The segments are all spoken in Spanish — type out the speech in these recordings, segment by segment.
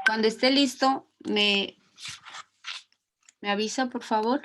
Cuando esté listo, me avisa, por favor.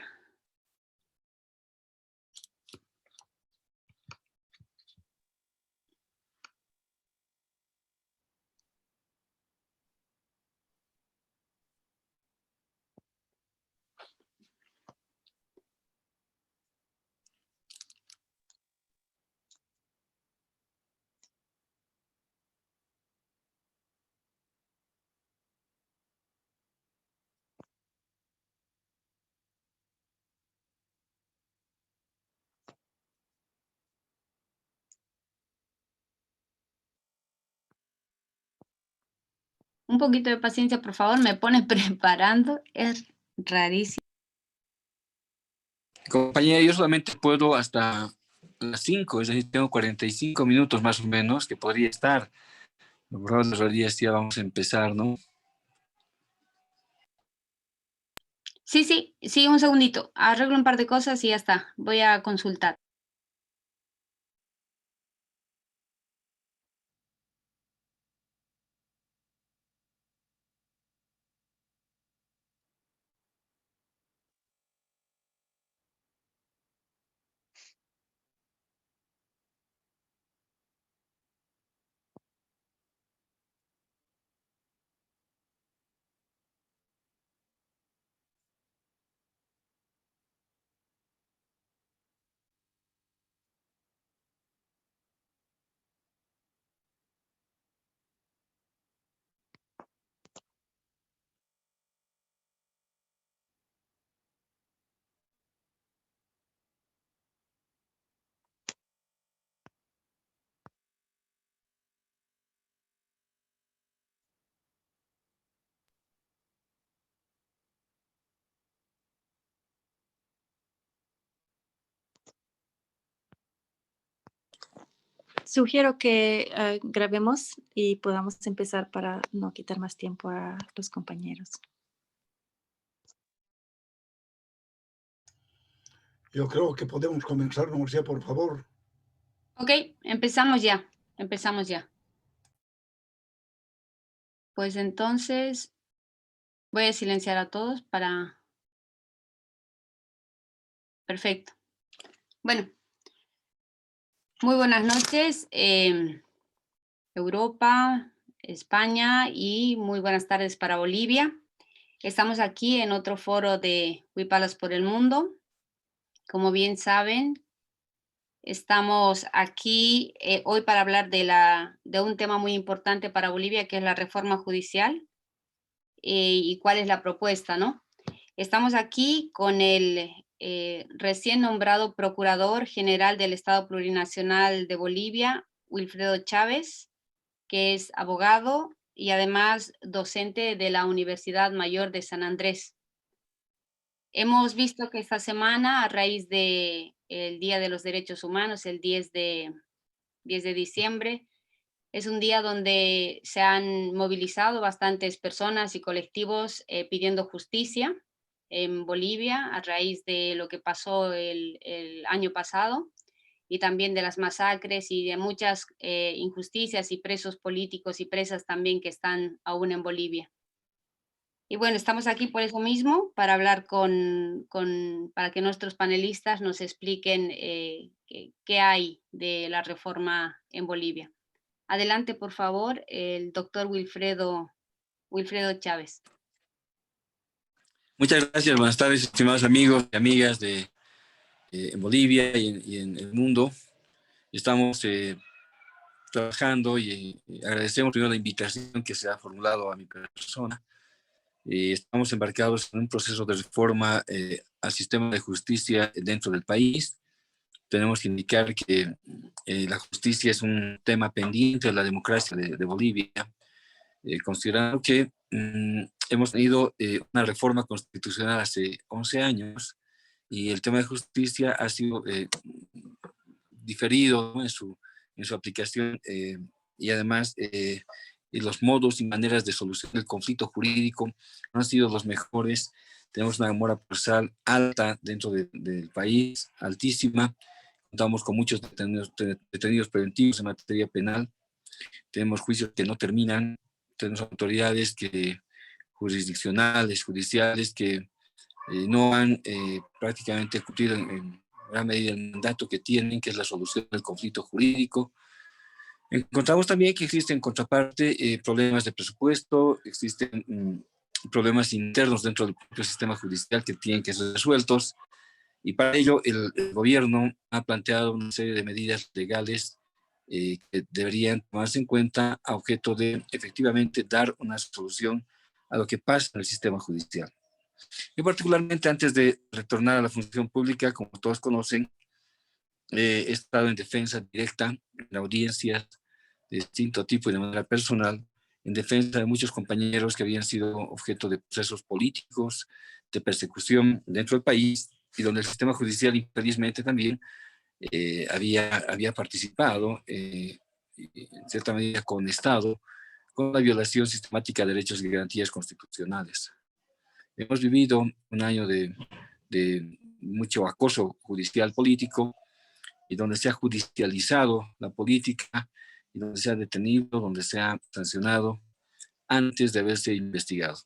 Un poquito de paciencia, por favor, me pone preparando, es rarísimo. Compañera, yo solamente puedo hasta las 5, es decir, tengo 45 minutos más o menos que podría estar. Por favor, en realidad ya vamos a empezar, ¿no? Sí, un segundito, arreglo un par de cosas y ya está, voy a consultar. Sugiero que grabemos y podamos empezar para no quitar más tiempo a los compañeros. Yo creo que podemos comenzar, Marcia, por favor. Ok, empezamos ya. Pues entonces voy a silenciar a todos para... Perfecto. Bueno, muy buenas noches, Europa, España y muy buenas tardes para Bolivia. Estamos aquí en otro foro de Huipalas por el Mundo. Como bien saben, estamos aquí hoy para hablar de un tema muy importante para Bolivia, que es la reforma judicial y cuál es la propuesta, ¿no? Estamos aquí con el recién nombrado Procurador General del Estado Plurinacional de Bolivia, Wilfredo Chávez, que es abogado y además docente de la Universidad Mayor de San Andrés. Hemos visto que esta semana, a raíz del Día de los Derechos Humanos, el 10 de diciembre, es un día donde se han movilizado bastantes personas y colectivos pidiendo justicia en Bolivia a raíz de lo que pasó el año pasado y también de las masacres y de muchas injusticias y presos políticos y presas también que están aún en Bolivia. Y bueno, estamos aquí por eso mismo, para hablar para que nuestros panelistas nos expliquen qué hay de la reforma en Bolivia. Adelante, por favor, el doctor Wilfredo Chávez. Muchas gracias, buenas tardes, estimados amigos y amigas de en Bolivia y en el mundo. Estamos trabajando y agradecemos primero la invitación que se ha formulado a mi persona. Estamos embarcados en un proceso de reforma al sistema de justicia dentro del país. Tenemos que indicar que la justicia es un tema pendiente de la democracia de Bolivia, considerando que hemos tenido una reforma constitucional hace 11 años y el tema de justicia ha sido diferido, ¿no?, en su aplicación y además y los modos y maneras de solucionar el conflicto jurídico no han sido los mejores. Tenemos una demora procesal alta dentro del país, altísima. Contamos con muchos detenidos preventivos en materia penal. Tenemos juicios que no terminan. Tenemos autoridades que jurisdiccionales, judiciales, que no han prácticamente cumplido en gran medida el mandato que tienen, que es la solución del conflicto jurídico. Encontramos también que existen, en contraparte, problemas de presupuesto, existen problemas internos dentro del propio sistema judicial que tienen que ser resueltos, y para ello el gobierno ha planteado una serie de medidas legales que deberían tomarse en cuenta a objeto de efectivamente dar una solución a lo que pasa en el sistema judicial. Yo particularmente, antes de retornar a la función pública, como todos conocen, he estado en defensa directa en audiencias de distinto tipo y de manera personal, en defensa de muchos compañeros que habían sido objeto de procesos políticos, de persecución dentro del país, y donde el sistema judicial infelizmente también había participado, en cierta medida con Estado, con la violación sistemática de derechos y garantías constitucionales. Hemos vivido un año de mucho acoso judicial político, y donde se ha judicializado la política, y donde se ha detenido, donde se ha sancionado antes de haberse investigado.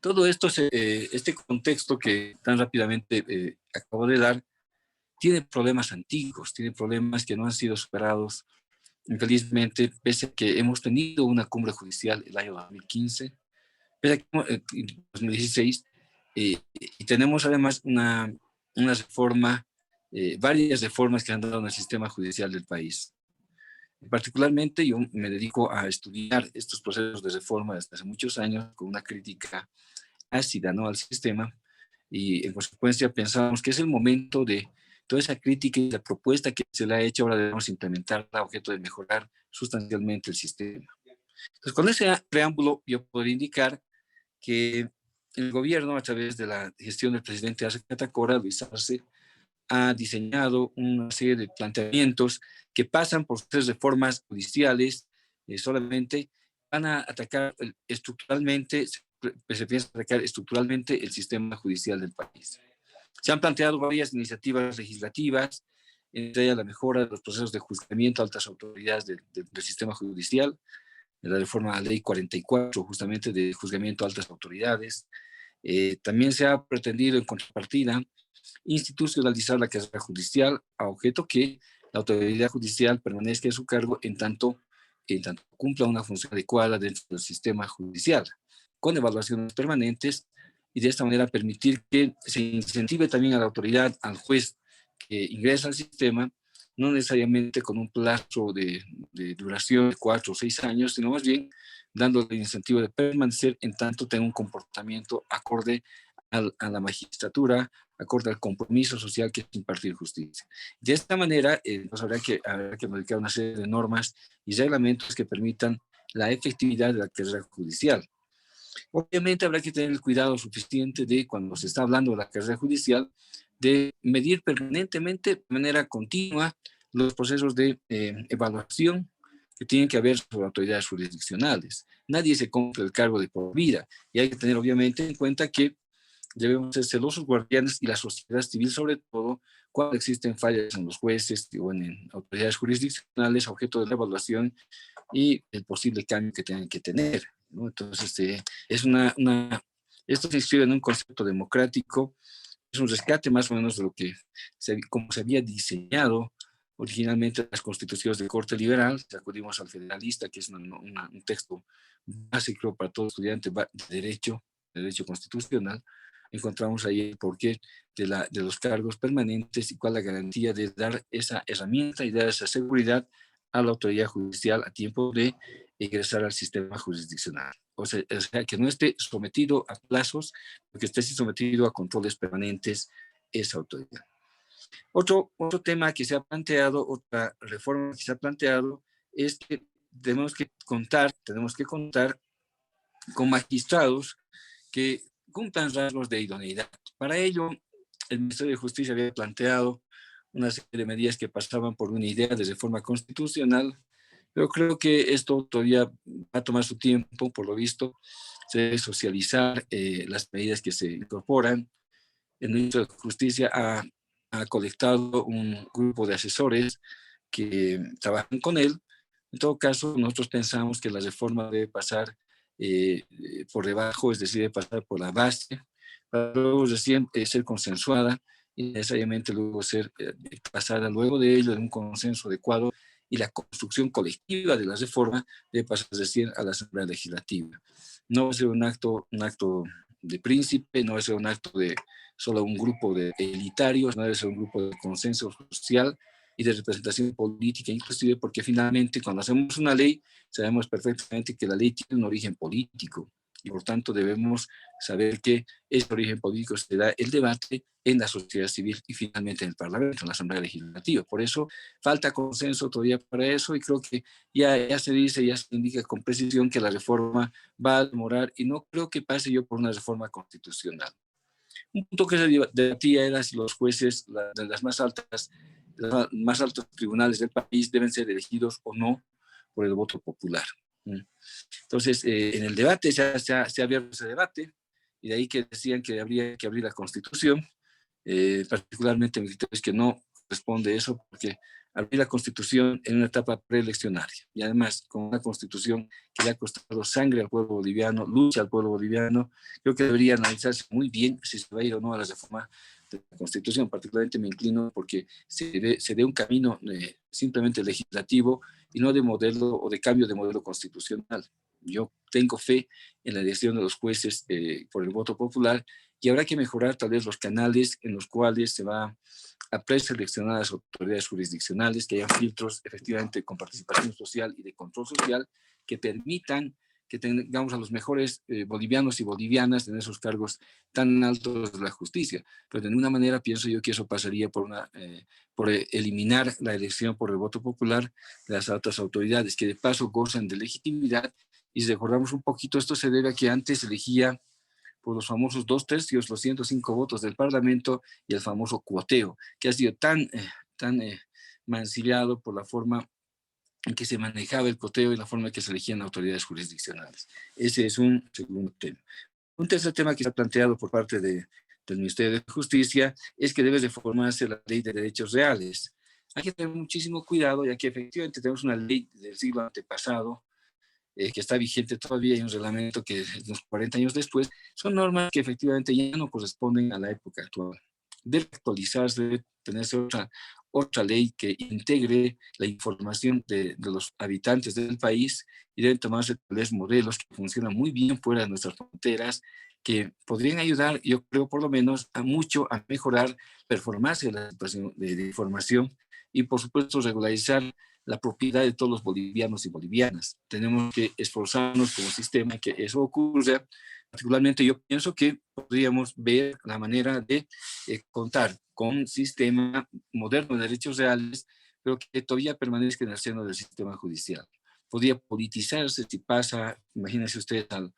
Todo esto, este contexto que tan rápidamente acabo de dar, tiene problemas antiguos, tiene problemas que no han sido superados, infelizmente, pese a que hemos tenido una cumbre judicial el año 2015, pese a que en 2016, y tenemos además una reforma, varias reformas que han dado en el sistema judicial del país. Particularmente yo me dedico a estudiar estos procesos de reforma desde hace muchos años con una crítica ácida, ¿no?, al sistema, y en consecuencia pensamos que es el momento de toda esa crítica y la propuesta que se le ha hecho, ahora debemos implementarla a objeto de mejorar sustancialmente el sistema. Entonces, con ese preámbulo yo podría indicar que el gobierno, a través de la gestión del presidente Arce Catacora, Luis Arce, ha diseñado una serie de planteamientos que pasan por tres reformas judiciales, solamente van a atacar estructuralmente, se piensa atacar estructuralmente el sistema judicial del país. Se han planteado varias iniciativas legislativas, entre ellas la mejora de los procesos de juzgamiento a altas autoridades del sistema judicial, de la reforma a la ley 44, justamente de juzgamiento a altas autoridades. También se ha pretendido, en contrapartida, institucionalizar la carrera judicial a objeto que la autoridad judicial permanezca en su cargo en tanto cumpla una función adecuada dentro del sistema judicial, con evaluaciones permanentes, y de esta manera permitir que se incentive también a la autoridad, al juez que ingresa al sistema, no necesariamente con un plazo de duración de 4 o 6 años, sino más bien dándole el incentivo de permanecer en tanto tenga un comportamiento acorde a la magistratura, acorde al compromiso social que es impartir justicia. De esta manera, pues habrá que modificar una serie de normas y reglamentos que permitan la efectividad de la carrera judicial. Obviamente habrá que tener el cuidado suficiente de, cuando se está hablando de la carrera judicial, de medir permanentemente, de manera continua, los procesos de evaluación que tienen que haber sobre autoridades jurisdiccionales. Nadie se cumple el cargo de por vida, y hay que tener obviamente en cuenta que debemos ser celosos guardianes, y la sociedad civil sobre todo, cuando existen fallas en los jueces o en autoridades jurisdiccionales, objeto de la evaluación y el posible cambio que tengan que tener, ¿no? Entonces, esto se inscribe en un concepto democrático, es un rescate más o menos de lo que como se había diseñado originalmente las constituciones de corte liberal. Si acudimos al Federalista, que es un texto básico para todo estudiante de derecho constitucional, encontramos ahí el porqué de los cargos permanentes y cuál la garantía de dar esa herramienta y dar esa seguridad a la autoridad judicial a tiempo de ingresar al sistema jurisdiccional. O sea, que no esté sometido a plazos, que esté sometido a controles permanentes esa autoridad. Otro tema que se ha planteado, otra reforma que se ha planteado, es que tenemos que contar con magistrados que cumplan rasgos de idoneidad. Para ello, el Ministerio de Justicia había planteado una serie de medidas que pasaban por una idea de reforma constitucional, pero creo que esto todavía va a tomar su tiempo. Por lo visto, se debe socializar las medidas que se incorporan. El Ministerio de Justicia ha colectado un grupo de asesores que trabajan con él. En todo caso, nosotros pensamos que la reforma debe pasar por debajo, es decir, de pasar por la base, para luego recién ser consensuada y necesariamente luego ser pasada luego de ello en un consenso adecuado y la construcción colectiva de la reforma debe pasar recién a la Asamblea Legislativa. No va a ser un acto de príncipe, no va a ser un acto de solo un grupo de elitarios, no debe ser un grupo de consenso social y de representación política, inclusive porque finalmente cuando hacemos una ley sabemos perfectamente que la ley tiene un origen político y por tanto debemos saber que ese origen político se da el debate en la sociedad civil y finalmente en el Parlamento, en la Asamblea Legislativa. Por eso falta consenso todavía para eso y creo que ya se dice, ya se indica con precisión que la reforma va a demorar y no creo que pase yo por una reforma constitucional. Un punto que se debatía era si los jueces de los más altos tribunales del país deben ser elegidos o no por el voto popular. Entonces, en el debate se ha abierto ese debate y de ahí que decían que habría que abrir la Constitución. Particularmente mi criterio es que no responde eso porque abrir la Constitución en una etapa preeleccionaria y además con una Constitución que le ha costado sangre al pueblo boliviano, lucha al pueblo boliviano, creo que debería analizarse muy bien si se va a ir o no a la reforma de la Constitución. Particularmente me inclino porque se dé un camino simplemente legislativo y no de modelo o de cambio de modelo constitucional. Yo tengo fe en la elección de los jueces por el voto popular y habrá que mejorar tal vez los canales en los cuales se va a preseleccionar a las autoridades jurisdiccionales, que haya filtros efectivamente con participación social y de control social que permitan que tengamos a los mejores bolivianos y bolivianas en esos cargos tan altos de la justicia. Pero de ninguna manera pienso yo que eso pasaría por eliminar la elección por el voto popular de las altas autoridades, que de paso gozan de legitimidad. Y si recordamos un poquito, esto se debe a que antes se elegía por los famosos 2/3, los 105 votos del Parlamento y el famoso cuoteo, que ha sido tan mancillado por la forma en que se manejaba el cuoteo y la forma en que se elegían autoridades jurisdiccionales. Ese es un segundo tema. Un tercer tema que se ha planteado por parte del Ministerio de Justicia es que debe reformarse la ley de derechos reales. Hay que tener muchísimo cuidado, ya que efectivamente tenemos una ley del siglo antepasado, que está vigente todavía, y un reglamento que unos 40 años después, son normas que efectivamente ya no corresponden a la época actual. Debe actualizarse, debe tenerse otra ley que integre la información de los habitantes del país y deben tomarse tales modelos que funcionan muy bien fuera de nuestras fronteras, que podrían ayudar, yo creo por lo menos, a mejorar la performance de la situación de información y por supuesto regularizar la propiedad de todos los bolivianos y bolivianas. Tenemos que esforzarnos como sistema que eso ocurra. Particularmente yo pienso que podríamos ver la manera de contar con un sistema moderno de derechos reales, pero que todavía permanezca en el seno del sistema judicial. Podría politizarse si pasa, imagínense ustedes, al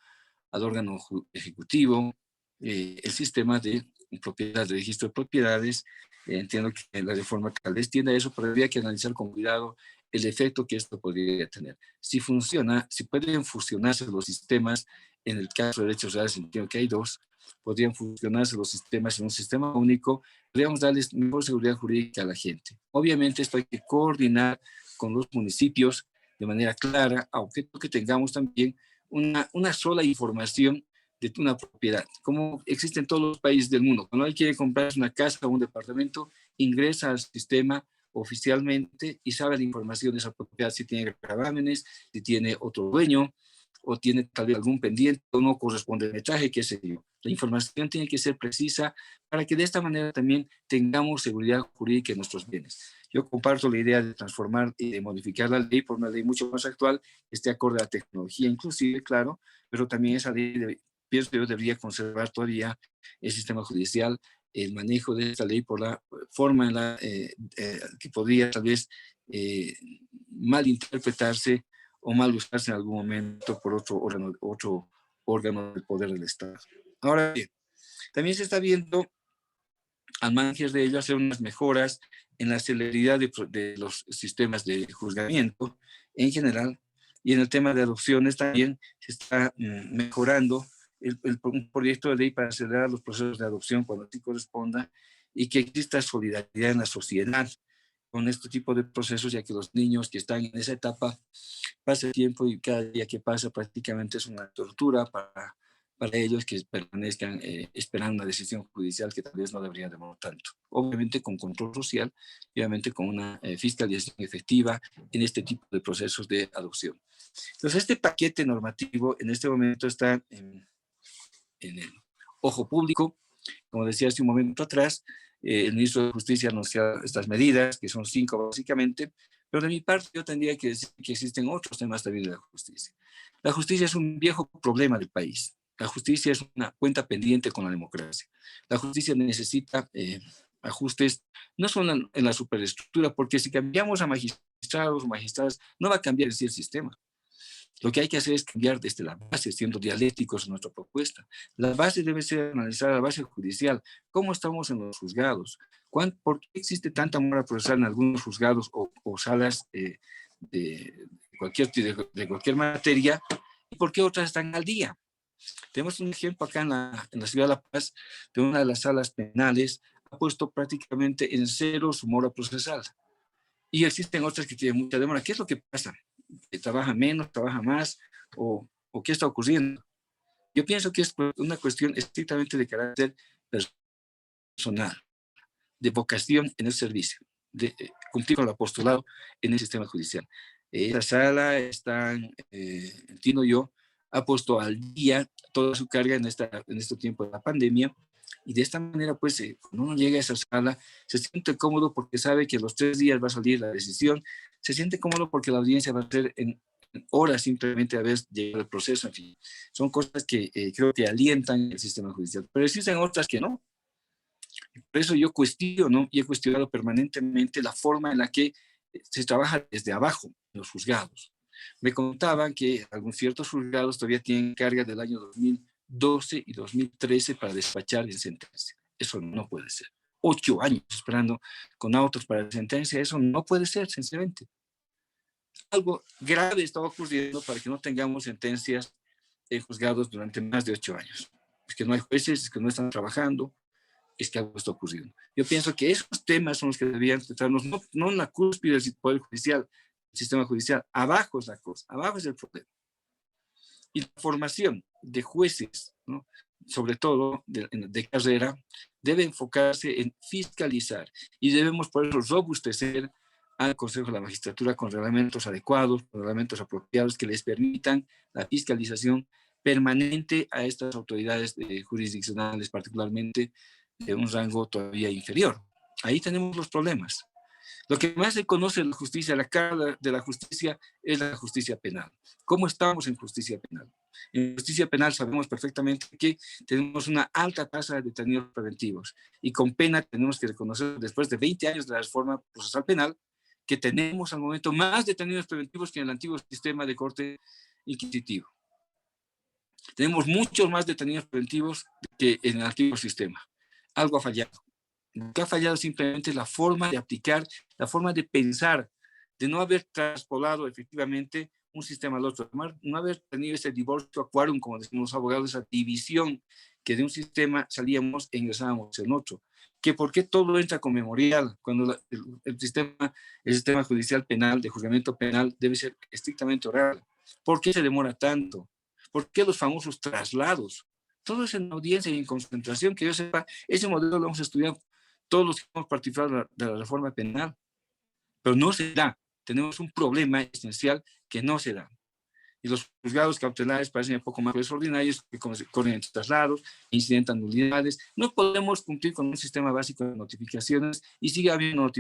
órgano ejecutivo, el sistema de propiedad, de registro de propiedades. Entiendo que la reforma tal vez tienda a eso, pero habría que analizar con cuidado el efecto que esto podría tener. Si funciona, si pueden fusionarse los sistemas, en el caso de derechos reales, entiendo que hay dos, podrían fusionarse los sistemas en un sistema único, podríamos darles mejor seguridad jurídica a la gente. Obviamente esto hay que coordinar con los municipios de manera clara, aunque tengamos también una sola información de una propiedad, como existe en todos los países del mundo. Cuando alguien quiere comprar una casa o un departamento, ingresa al sistema oficialmente y sabe la información de esa propiedad, si tiene gravámenes, si tiene otro dueño, o tiene tal vez algún pendiente, o no corresponde al metraje, qué sé yo. La información tiene que ser precisa para que de esta manera también tengamos seguridad jurídica en nuestros bienes. Yo comparto la idea de transformar y de modificar la ley por una ley mucho más actual, que esté acorde a la tecnología inclusive, claro, pero también esa ley, pienso yo, debería conservar todavía el sistema judicial, el manejo de esta ley por la forma en la que podría tal vez malinterpretarse o mal usarse en algún momento por otro órgano del poder del Estado. Ahora bien, también se está viendo, al margen de ello, hacer unas mejoras en la celeridad de los sistemas de juzgamiento en general, y en el tema de adopciones también se está mejorando un proyecto de ley para acelerar los procesos de adopción cuando así corresponda y que exista solidaridad en la sociedad. con este tipo de procesos, ya que los niños que están en esa etapa pasa el tiempo y cada día que pasa prácticamente es una tortura para ellos que permanezcan esperando una decisión judicial que tal vez no debería demorar tanto. Obviamente con control social y obviamente con una fiscalización efectiva en este tipo de procesos de adopción. Entonces, este paquete normativo en este momento está en el ojo público. Como decía hace un momento atrás, el ministro de Justicia anunció estas medidas, que son 5 básicamente, pero de mi parte yo tendría que decir que existen otros temas también de la justicia. La justicia es un viejo problema del país. La justicia es una cuenta pendiente con la democracia. La justicia necesita ajustes, no solo en la superestructura, porque si cambiamos a magistrados o magistradas, no va a cambiar en sí el sistema. Lo que hay que hacer es cambiar desde la base, siendo dialécticos en nuestra propuesta. La base debe ser analizada, la base judicial. ¿Cómo estamos en los juzgados? ¿Por qué existe tanta mora procesal en algunos juzgados o salas de cualquier materia? ¿Y por qué otras están al día? Tenemos un ejemplo acá en la ciudad de La Paz, de una de las salas penales, ha puesto prácticamente en cero su mora procesal. Y existen otras que tienen mucha demora. ¿Qué es lo que pasa? ¿Trabaja menos, trabaja más? ¿O qué está ocurriendo? Yo pienso que es una cuestión estrictamente de carácter personal, de vocación en el servicio, de cumplir con el apostolado en el sistema judicial. La sala está, entiendo yo, ha puesto al día toda su carga en este tiempo de la pandemia, y de esta manera, pues, cuando uno llega a esa sala, se siente cómodo porque sabe que a los 3 días va a salir la decisión, se siente cómodo porque la audiencia va a ser en horas simplemente a ver llegar el proceso, en fin. Son cosas que creo que alientan el sistema judicial, pero existen otras que no. Por eso yo cuestiono y he cuestionado permanentemente la forma en la que se trabaja desde abajo en los juzgados. Me contaban que algunos ciertos juzgados todavía tienen carga del año 2012 y 2013 para despachar en sentencia. Eso no puede ser. 8 años esperando con autos para la sentencia, eso no puede ser, sencillamente. Algo grave está ocurriendo para que no tengamos sentencias en juzgados durante más de 8 años. Es que no hay jueces, es que no están trabajando, es que algo está ocurriendo. Yo pienso que esos temas son los que deberían tratarnos, no en la cúspide del Poder Judicial, el sistema judicial, abajo es la cosa, abajo es el problema. Y la formación de jueces, ¿no?, sobre todo de carrera, debe enfocarse en fiscalizar y debemos por eso robustecer al Consejo de la Magistratura con reglamentos adecuados, con reglamentos apropiados que les permitan la fiscalización permanente a estas autoridades jurisdiccionales, particularmente de un rango todavía inferior. Ahí tenemos los problemas. Lo que más se conoce de la justicia, la cara de la justicia, es la justicia penal. ¿Cómo estamos en justicia penal? En justicia penal sabemos perfectamente que tenemos una alta tasa de detenidos preventivos y con pena tenemos que reconocer, después de 20 años de la reforma procesal penal, que tenemos al momento más detenidos preventivos que en el antiguo sistema de corte inquisitivo. Tenemos muchos más detenidos preventivos que en el antiguo sistema. Algo ha fallado. Lo que ha fallado simplemente es la forma de aplicar, la forma de pensar, de no haber traspolado efectivamente un sistema al otro, no haber tenido ese divorcio quorum, como decimos los abogados, esa división que de un sistema salíamos e ingresábamos en otro. Que por qué todo entra con memorial, cuando el sistema judicial penal, de juzgamiento penal, debe ser estrictamente oral. ¿Por qué se demora tanto? ¿Por qué los famosos traslados? Todo es en audiencia y en concentración, que yo sepa, ese modelo lo hemos estudiado todos los que hemos participado de la reforma penal, pero no se da. Tenemos un problema esencial que no se da. Y los juzgados cautelares parecen un poco más extraordinarios, que corren entre traslados, incidentan nulidades. No podemos cumplir con un sistema básico de notificaciones y sigue habiendo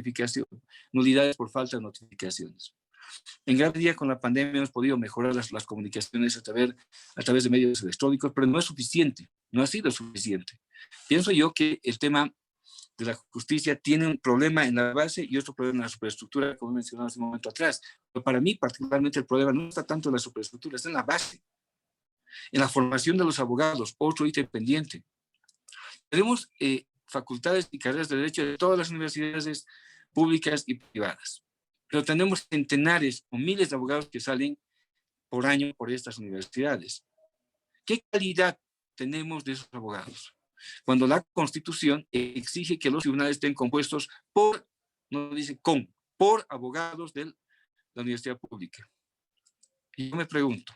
nulidades por falta de notificaciones. En gran medida con la pandemia hemos podido mejorar las comunicaciones a través de medios electrónicos, pero no es suficiente, no ha sido suficiente. Pienso yo que el tema de la justicia tiene un problema en la base y otro problema en la superestructura, como mencionaba hace un momento atrás. Pero para mí, particularmente, el problema no está tanto en la superestructura, está en la base, en la formación de los abogados, otro ítem pendiente. Tenemos facultades y carreras de derecho de todas las universidades públicas y privadas, pero tenemos centenares o miles de abogados que salen por año por estas universidades. ¿Qué calidad tenemos de esos abogados? Cuando la Constitución exige que los tribunales estén compuestos por, no dice con, por abogados de la universidad pública. Y yo me pregunto,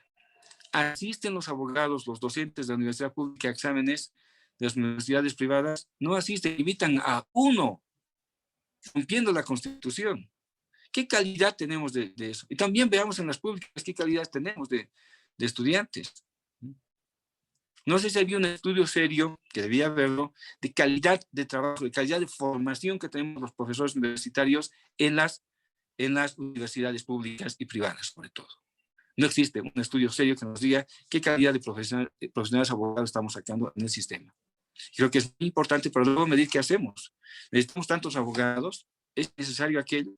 ¿asisten los abogados, los docentes de la universidad pública a exámenes de las universidades privadas? No asisten, invitan a uno, cumpliendo la Constitución. ¿Qué calidad tenemos de eso? Y también veamos en las públicas qué calidad tenemos de estudiantes. No sé si había un estudio serio, que debía haberlo, de calidad de trabajo, de calidad de formación que tenemos los profesores universitarios en las universidades públicas y privadas, sobre todo. No existe un estudio serio que nos diga qué calidad de profesionales abogados estamos sacando en el sistema. Creo que es muy importante, pero luego medir qué hacemos. Necesitamos tantos abogados, es necesario aquello.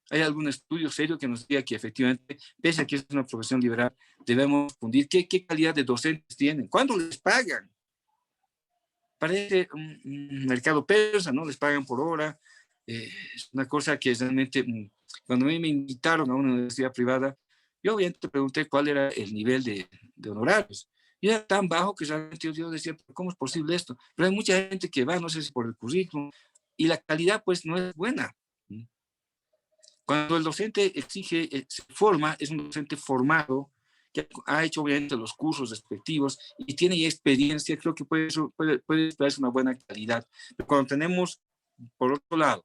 ¿Hay algún estudio serio que nos diga que efectivamente, pese a que es una profesión liberal, debemos fundir qué calidad de docentes tienen? ¿Cuándo les pagan? Parece un mercado persa, ¿no? Les pagan por hora. Es una cosa que realmente, cuando a mí me invitaron a una universidad privada, yo obviamente pregunté cuál era el nivel de honorarios. Y era tan bajo que realmente yo decía, ¿cómo es posible esto? Pero hay mucha gente que va, no sé si por el currículum, y la calidad pues no es buena. Cuando el docente exige, se forma, es un docente formado, que ha hecho obviamente los cursos respectivos y tiene ya experiencia, creo que puede esperarse una buena calidad. Pero cuando tenemos, por otro lado,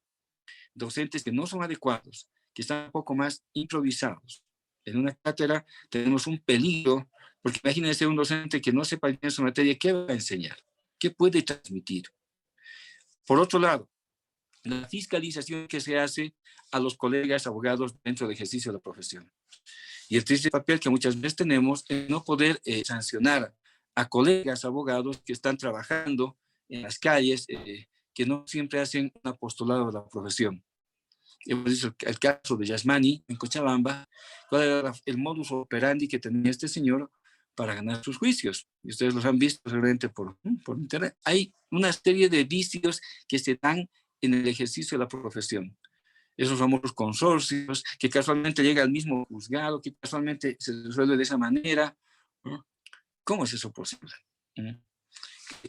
docentes que no son adecuados, que están un poco más improvisados, en una cátedra tenemos un peligro, porque imagínense un docente que no sepa bien su materia, ¿qué va a enseñar? ¿Qué puede transmitir? Por otro lado, la fiscalización que se hace a los colegas abogados dentro del ejercicio de la profesión. Y el triste papel que muchas veces tenemos es no poder sancionar a colegas abogados que están trabajando en las calles, que no siempre hacen un apostolado de la profesión. Hemos visto el caso de Yasmani en Cochabamba, cuál era el modus operandi que tenía este señor para ganar sus juicios. Y ustedes los han visto seguramente por internet. Hay una serie de vicios que se dan en el ejercicio de la profesión. Esos famosos consorcios, que casualmente llega al mismo juzgado, que casualmente se resuelve de esa manera. ¿Cómo es eso posible?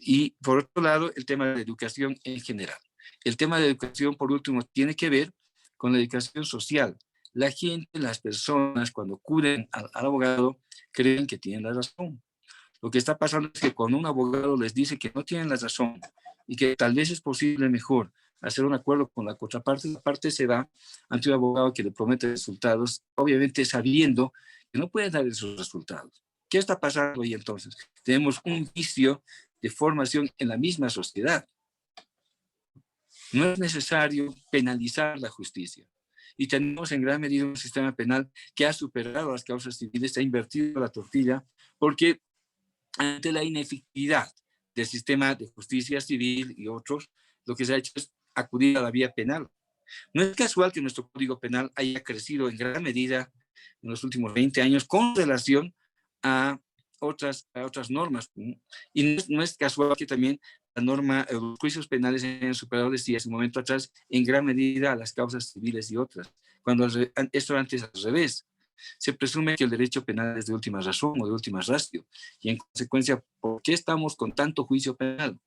Y por otro lado, el tema de la educación en general. El tema de educación, por último, tiene que ver con la educación social. La gente, las personas, cuando acuden al abogado, creen que tienen la razón. Lo que está pasando es que cuando un abogado les dice que no tienen la razón y que tal vez es posible mejor hacer un acuerdo con la contraparte, la parte se va ante un abogado que le promete resultados, obviamente sabiendo que no puede dar esos resultados. ¿Qué está pasando ahí entonces? Tenemos un vicio de formación en la misma sociedad. No es necesario penalizar la justicia. Y tenemos en gran medida un sistema penal que ha superado las causas civiles, ha invertido la tortilla, porque ante la inefectividad del sistema de justicia civil y otros, lo que se ha hecho es acudir a la vía penal. No es casual que nuestro Código Penal haya crecido en gran medida en los últimos 20 años con relación a otras normas. Y no es casual que también la norma, los juicios penales hayan superado, decía hace un momento atrás, en gran medida a las causas civiles y otras, cuando esto antes al revés. Se presume que el derecho penal es de última razón o de última ratio, y en consecuencia, ¿por qué estamos con tanto juicio penal?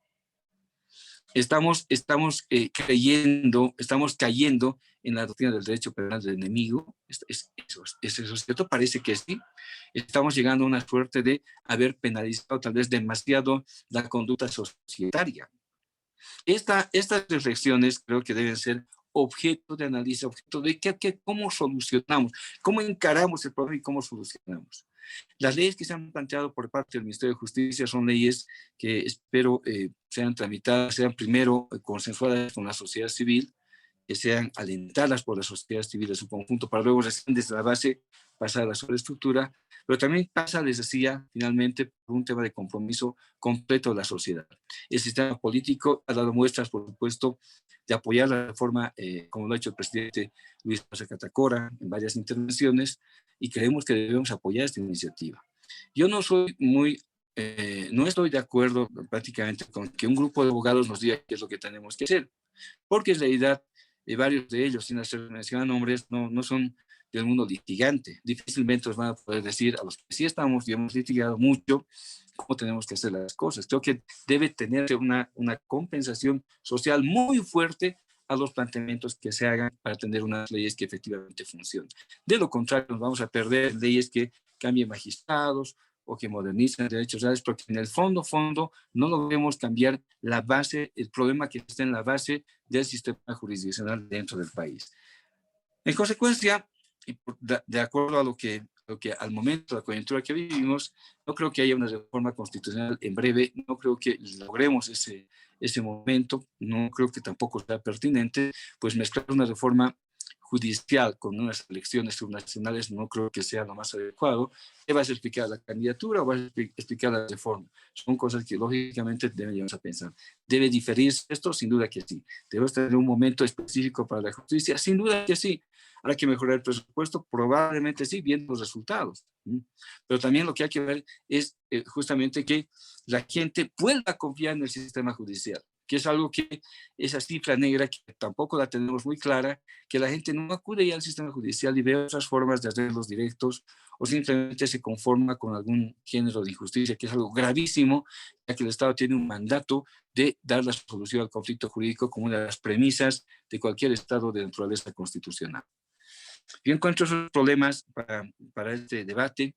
Estamos cayendo en la doctrina del derecho penal del enemigo. ¿Eso cierto? Parece que sí. Estamos llegando a una suerte de haber penalizado tal vez demasiado la conducta societaria. Estas reflexiones creo que deben ser objeto de análisis, objeto de cómo solucionamos, cómo encaramos el problema y cómo solucionamos. Las leyes que se han planteado por parte del Ministerio de Justicia son leyes que espero sean tramitadas, sean primero consensuadas con la sociedad civil, que sean alentadas por la sociedad civil en su conjunto, para luego recién desde la base pasar a la sobreestructura, pero también pasa, les decía, finalmente por un tema de compromiso completo de la sociedad. El sistema político ha dado muestras, por supuesto, de apoyar la reforma, como lo ha hecho el presidente Luis Paz Catacora en varias intervenciones, y creemos que debemos apoyar esta iniciativa. Yo no soy no estoy de acuerdo prácticamente con que un grupo de abogados nos diga qué es lo que tenemos que hacer, porque en realidad varios de ellos, sin hacer mención a nombres, no son del mundo litigante. Difícilmente os van a poder decir a los que sí estamos y hemos litigado mucho cómo tenemos que hacer las cosas. Creo que debe tener una compensación social muy fuerte a los planteamientos que se hagan para tener unas leyes que efectivamente funcionen. De lo contrario, nos vamos a perder leyes que cambien magistrados o que modernicen derechos reales, porque en el fondo no logremos cambiar la base, el problema que está en la base del sistema jurisdiccional dentro del país. En consecuencia, y de acuerdo a lo que al momento, la coyuntura que vivimos, no creo que haya una reforma constitucional en breve, no creo que logremos ese momento, no creo que tampoco sea pertinente, pues mezclar una reforma judicial con unas elecciones subnacionales no creo que sea lo más adecuado. ¿Qué vas a explicar? ¿La candidatura o vas a explicar la reforma? Son cosas que lógicamente debemos a pensar. ¿Debe diferirse esto? Sin duda que sí. ¿Debemos tener un momento específico para la justicia? Sin duda que sí. ¿Habrá que mejorar el presupuesto? Probablemente sí, viendo los resultados. Pero también lo que hay que ver es justamente que la gente pueda confiar en el sistema judicial, que es algo que, esa cifra negra que tampoco la tenemos muy clara, que la gente no acude ya al sistema judicial y ve otras formas de hacerlos directos o simplemente se conforma con algún género de injusticia, que es algo gravísimo, ya que el Estado tiene un mandato de dar la solución al conflicto jurídico como una de las premisas de cualquier Estado de naturaleza constitucional. Yo encuentro esos problemas para este debate.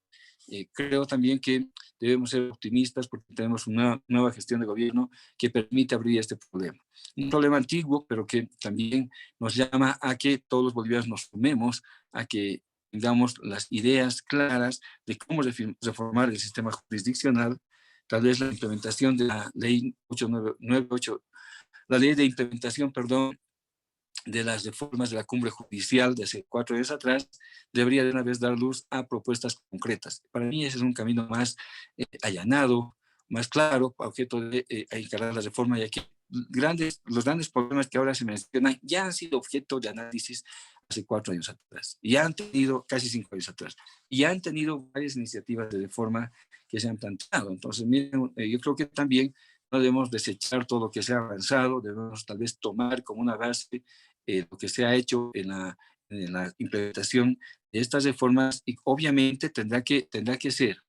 Creo también que debemos ser optimistas porque tenemos una nueva gestión de gobierno que permite abrir este problema. Un problema antiguo, pero que también nos llama a que todos los bolivianos nos sumemos, a que tengamos las ideas claras de cómo reformar el sistema jurisdiccional. Tal vez la implementación de la ley 8998, la ley de implementación, perdón, de las reformas de la cumbre judicial de hace 4 años atrás, debería de una vez dar luz a propuestas concretas. Para mí ese es un camino más allanado, más claro, objeto de encarar la reforma, ya que los grandes problemas que ahora se mencionan ya han sido objeto de análisis hace 4 años atrás, y han tenido casi 5 años atrás, y han tenido varias iniciativas de reforma que se han planteado. Entonces, miren, yo creo que también no debemos desechar todo lo que se ha avanzado, debemos tal vez tomar como una base lo que se ha hecho en la implementación de estas reformas, y obviamente tendrá que ser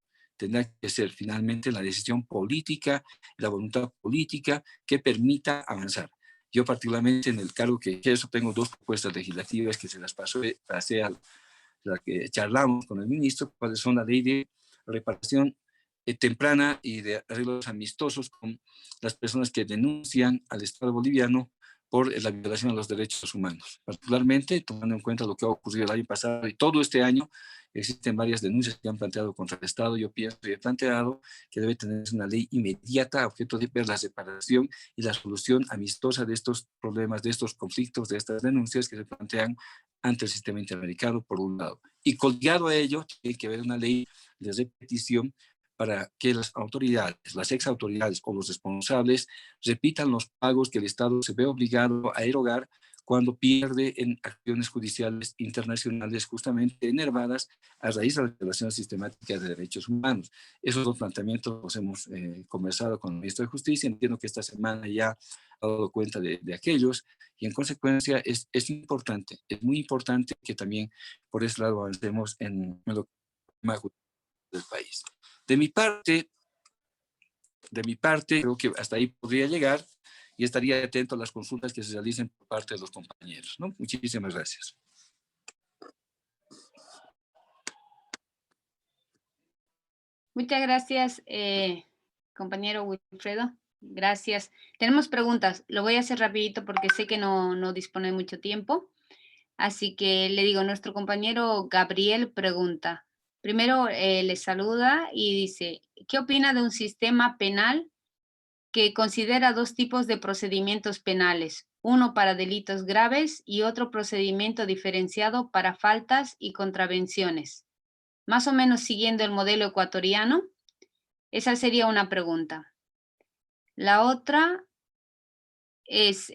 finalmente la decisión política, la voluntad política que permita avanzar. Yo particularmente en el cargo que eso tengo 2 propuestas legislativas que se las pasé a la que charlamos con el ministro, cuáles son la ley de reparación temprana y de arreglos amistosos con las personas que denuncian al Estado boliviano por la violación de los derechos humanos. Particularmente, tomando en cuenta lo que ha ocurrido el año pasado y todo este año, existen varias denuncias que han planteado contra el Estado. Yo pienso y he planteado que debe tener una ley inmediata a objeto de ver la separación y la solución amistosa de estos problemas, de estos conflictos, de estas denuncias que se plantean ante el sistema interamericano, por un lado. Y colgado a ello, tiene que haber una ley de repetición para que las autoridades, las exautoridades o los responsables repitan los pagos que el Estado se ve obligado a erogar cuando pierde en acciones judiciales internacionales justamente enervadas a raíz de la violación sistemática de derechos humanos. Esos 2 planteamientos los hemos conversado con el ministro de Justicia. Entiendo que esta semana ya ha dado cuenta de aquellos, y en consecuencia es importante, es muy importante que también por ese lado avancemos en lo que más del país. De mi parte, creo que hasta ahí podría llegar y estaría atento a las consultas que se realicen por parte de los compañeros, ¿no? Muchísimas gracias. Muchas gracias, compañero Wilfredo. Gracias. Tenemos preguntas. Lo voy a hacer rapidito porque sé que no dispone de mucho tiempo. Así que le digo, nuestro compañero Gabriel pregunta. Primero le saluda y dice, ¿qué opina de un sistema penal que considera 2 tipos de procedimientos penales? Uno para delitos graves y otro procedimiento diferenciado para faltas y contravenciones. Más o menos siguiendo el modelo ecuatoriano. Esa sería una pregunta. La otra es,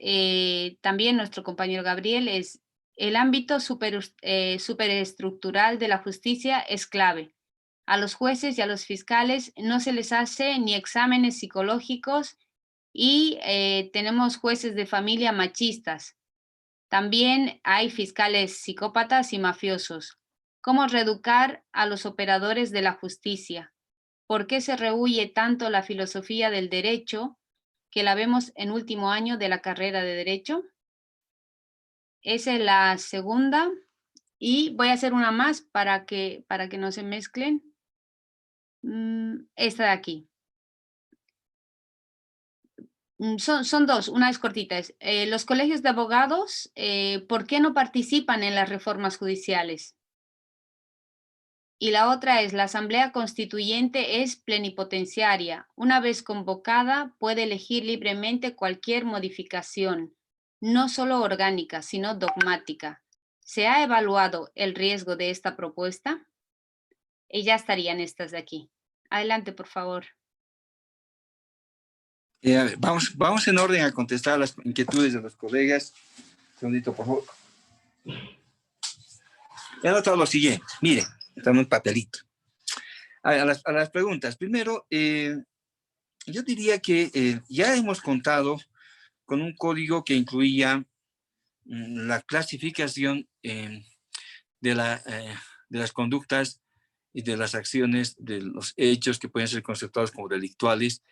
también nuestro compañero Gabriel, es el ámbito superestructural de la justicia es clave. A los jueces y a los fiscales no se les hace ni exámenes psicológicos y tenemos jueces de familia machistas. También hay fiscales psicópatas y mafiosos. ¿Cómo reeducar a los operadores de la justicia? ¿Por qué se rehúye tanto la filosofía del derecho que la vemos en último año de la carrera de Derecho? Esa es la segunda. Y voy a hacer una más para que no se mezclen. Esta de aquí. Son dos, una es cortita. Los colegios de abogados, ¿por qué no participan en las reformas judiciales? Y la otra es, la Asamblea Constituyente es plenipotenciaria. Una vez convocada, puede elegir libremente cualquier modificación, no solo orgánica, sino dogmática. ¿Se ha evaluado el riesgo de esta propuesta? Y ya estarían estas de aquí. Adelante, por favor. A ver, vamos en orden a contestar las inquietudes de los colegas. Un segundito, por favor. He anotado lo siguiente. Miren, está en un papelito. A las preguntas. Primero, yo diría que ya hemos contado con un código que incluía la clasificación de las conductas y de las acciones, de los hechos que pueden ser conceptuados como delictuales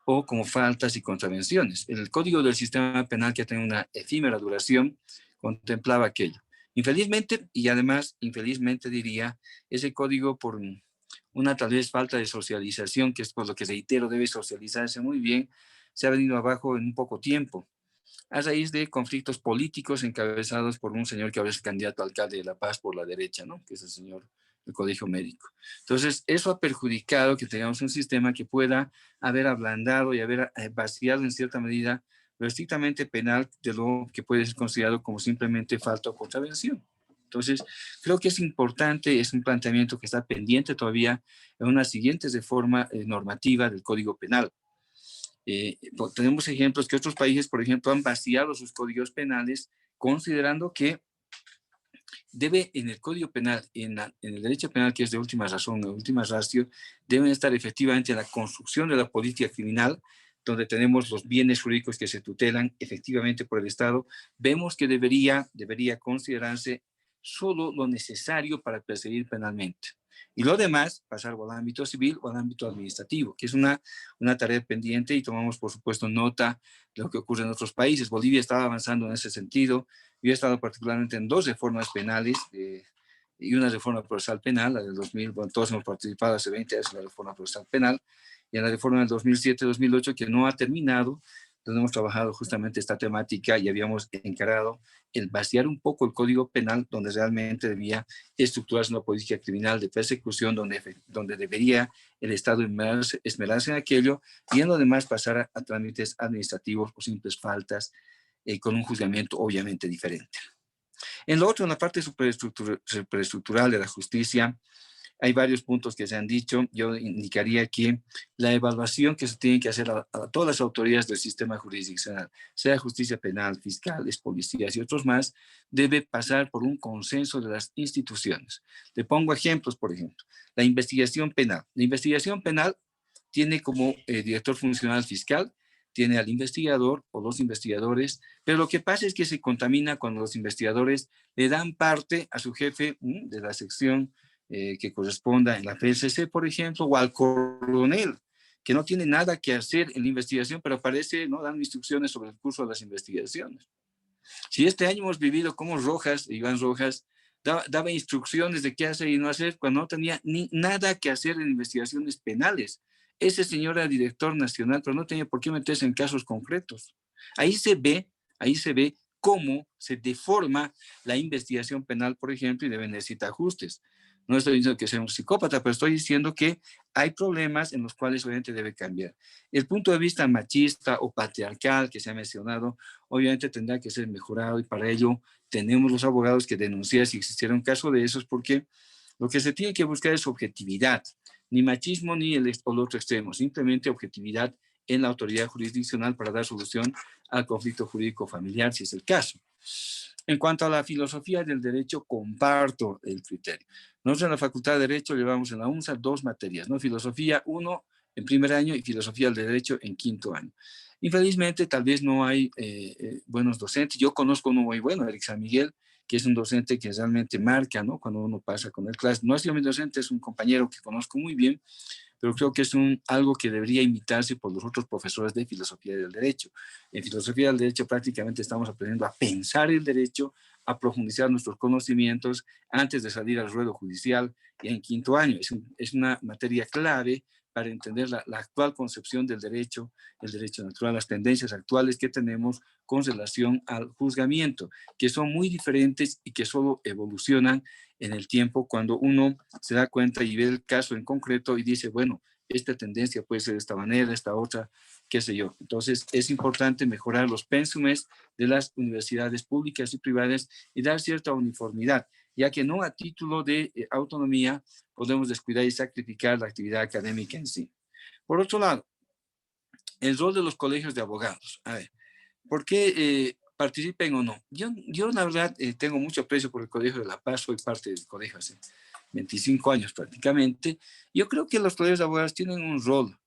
o como faltas y contravenciones. El Código del Sistema Penal, que tiene una efímera duración, contemplaba aquello. Infelizmente, y además, infelizmente diría, ese código por una tal vez falta de socialización, que es por lo que reitero, debe socializarse muy bien, se ha venido abajo en un poco tiempo, a raíz de conflictos políticos encabezados por un señor que ahora es candidato a alcalde de La Paz por la derecha, ¿no? Que es el señor del Colegio Médico. Entonces, eso ha perjudicado que tengamos un sistema que pueda haber ablandado y haber vaciado en cierta medida lo estrictamente penal de lo que puede ser considerado como simplemente falta o contravención. Entonces, creo que es importante, es un planteamiento que está pendiente todavía en una siguiente reforma normativa del Código Penal. Tenemos ejemplos que otros países, por ejemplo, han vaciado sus códigos penales considerando que debe en el Código Penal, en el derecho penal, que es de última razón, de última ratio, deben estar efectivamente en la construcción de la política criminal, donde tenemos los bienes jurídicos que se tutelan efectivamente por el Estado. Vemos que debería considerarse solo lo necesario para perseguir penalmente. Y lo demás, pasar al ámbito civil o al ámbito administrativo, que es una tarea pendiente, y tomamos, por supuesto, nota de lo que ocurre en otros países. Bolivia estaba avanzando en ese sentido. Yo he estado particularmente en 2 reformas penales y una reforma procesal penal, la del 2000, bueno, todos hemos participado hace 20 años en la reforma procesal penal, y en la reforma del 2007-2008, que no ha terminado, donde hemos trabajado justamente esta temática y habíamos encarado el vaciar un poco el Código Penal, donde realmente debía estructurarse una política criminal de persecución, donde debería el Estado esmerarse en aquello, y en lo demás pasar a trámites administrativos o simples faltas, con un juzgamiento obviamente diferente. En lo otro, en la parte superestructural de la justicia, hay varios puntos que se han dicho. Yo indicaría que la evaluación que se tiene que hacer a todas las autoridades del sistema jurisdiccional, sea justicia penal, fiscales, policías y otros más, debe pasar por un consenso de las instituciones. Le pongo ejemplos, por ejemplo, la investigación penal. La investigación penal tiene como director funcional fiscal, tiene al investigador o los investigadores, pero lo que pasa es que se contamina cuando los investigadores le dan parte a su jefe de la sección que corresponda en la PSC, por ejemplo, o al coronel, que no tiene nada que hacer en la investigación, pero aparece, ¿no?, dando instrucciones sobre el curso de las investigaciones. Si este año hemos vivido como Iván Rojas, daba instrucciones de qué hacer y no hacer cuando no tenía nada que hacer en investigaciones penales. Ese señor era director nacional, pero no tenía por qué meterse en casos concretos. Ahí se ve cómo se deforma la investigación penal, por ejemplo, y necesitar ajustes. No estoy diciendo que sea un psicópata, pero estoy diciendo que hay problemas en los cuales obviamente debe cambiar. El punto de vista machista o patriarcal que se ha mencionado, obviamente tendrá que ser mejorado, y para ello tenemos los abogados que denunciar si existiera un caso de esos, porque lo que se tiene que buscar es objetividad, ni machismo ni el otro extremo, simplemente objetividad en la autoridad jurisdiccional para dar solución al conflicto jurídico familiar, si es el caso. En cuanto a la filosofía del derecho, comparto el criterio. Nosotros en la Facultad de Derecho llevamos en la UNSA 2 materias, ¿no? Filosofía 1 en primer año y filosofía del derecho en quinto año. Infelizmente, tal vez no hay buenos docentes. Yo conozco uno muy bueno, Eric San Miguel, que es un docente que realmente marca, ¿no?, cuando uno pasa con el clase. No ha sido mi docente, es un compañero que conozco muy bien, pero creo que es algo que debería imitarse por los otros profesores de filosofía del derecho. En filosofía del derecho prácticamente estamos aprendiendo a pensar el derecho, a profundizar nuestros conocimientos antes de salir al ruedo judicial y en quinto año. Es una materia clave para entender la actual concepción del derecho, el derecho natural, las tendencias actuales que tenemos con relación al juzgamiento, que son muy diferentes y que solo evolucionan en el tiempo cuando uno se da cuenta y ve el caso en concreto y dice, bueno, esta tendencia puede ser de esta manera, esta otra, qué sé yo. Entonces, es importante mejorar los pénsumes de las universidades públicas y privadas y dar cierta uniformidad, ya que no a título de autonomía podemos descuidar y sacrificar la actividad académica en sí. Por otro lado, el rol de los colegios de abogados. A ver, ¿por qué participen o no? Yo la verdad, tengo mucho aprecio por el Colegio de La Paz, soy parte del colegio hace 25 años prácticamente. Yo creo que los colegios de abogados tienen un rol,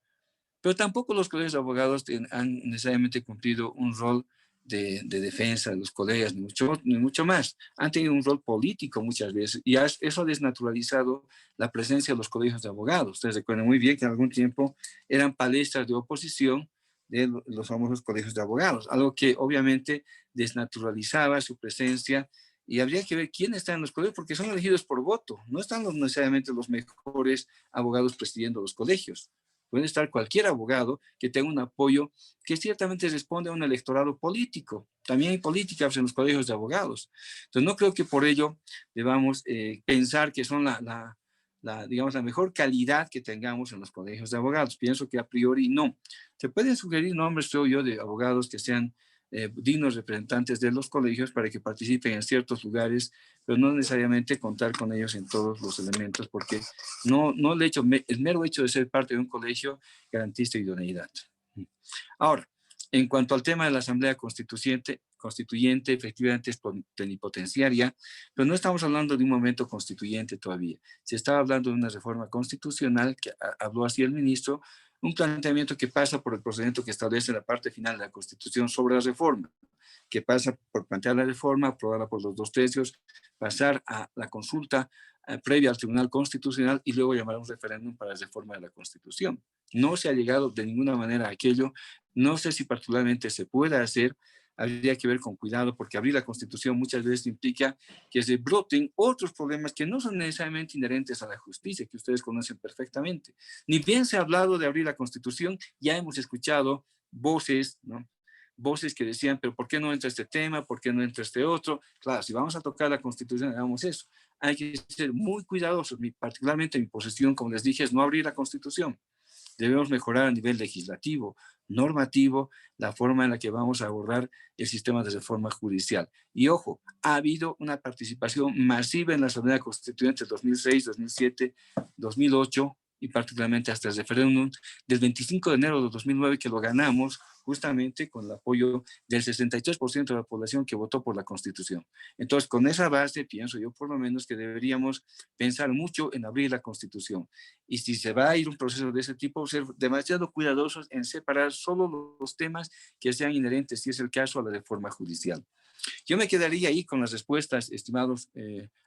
pero tampoco los colegios de abogados han necesariamente cumplido un rol de defensa de los colegas, ni mucho más. Han tenido un rol político muchas veces y eso ha desnaturalizado la presencia de los colegios de abogados. Ustedes recuerdan muy bien que en algún tiempo eran palestras de oposición de los famosos colegios de abogados, algo que obviamente desnaturalizaba su presencia y habría que ver quién está en los colegios porque son elegidos por voto, no están necesariamente los mejores abogados presidiendo los colegios. Puede estar cualquier abogado que tenga un apoyo que ciertamente responde a un electorado político. También hay políticas en los colegios de abogados. Entonces, no creo que por ello debamos pensar que son digamos, la mejor calidad que tengamos en los colegios de abogados. Pienso que a priori no. Se pueden sugerir nombres, creo yo, de abogados que sean dignos representantes de los colegios para que participen en ciertos lugares, pero no necesariamente contar con ellos en todos los elementos, porque el mero hecho de ser parte de un colegio garantiza idoneidad. Ahora, en cuanto al tema de la Asamblea Constituyente, efectivamente es plenipotenciaria, pero no estamos hablando de un momento constituyente todavía. Se estaba hablando de una reforma constitucional, que habló así el ministro, un planteamiento que pasa por el procedimiento que establece la parte final de la Constitución sobre la reforma, que pasa por plantear la reforma, aprobarla por los 2/3, pasar a la consulta previa al Tribunal Constitucional y luego llamar a un referéndum para la reforma de la Constitución. No se ha llegado de ninguna manera a aquello. No sé si particularmente se pueda hacer. Habría que ver con cuidado porque abrir la Constitución muchas veces implica que se broten otros problemas que no son necesariamente inherentes a la justicia, que ustedes conocen perfectamente. Ni bien se ha hablado de abrir la Constitución, ya hemos escuchado voces, ¿no? Voces que decían, pero ¿por qué no entra este tema? ¿Por qué no entra este otro? Claro, si vamos a tocar la Constitución, hagamos eso. Hay que ser muy cuidadosos, particularmente mi posición, como les dije, es no abrir la Constitución. Debemos mejorar a nivel legislativo, normativo, la forma en la que vamos a abordar el sistema de reforma judicial. Y ojo, ha habido una participación masiva en la Asamblea Constituyente del 2006, 2007, 2008 y particularmente hasta el referéndum del 25 de enero de 2009 que lo ganamos justamente con el apoyo del 63% de la población que votó por la Constitución. Entonces, con esa base, pienso yo por lo menos que deberíamos pensar mucho en abrir la Constitución. Y si se va a ir un proceso de ese tipo, ser demasiado cuidadosos en separar solo los temas que sean inherentes, si es el caso, a la reforma judicial. Yo me quedaría ahí con las respuestas, estimados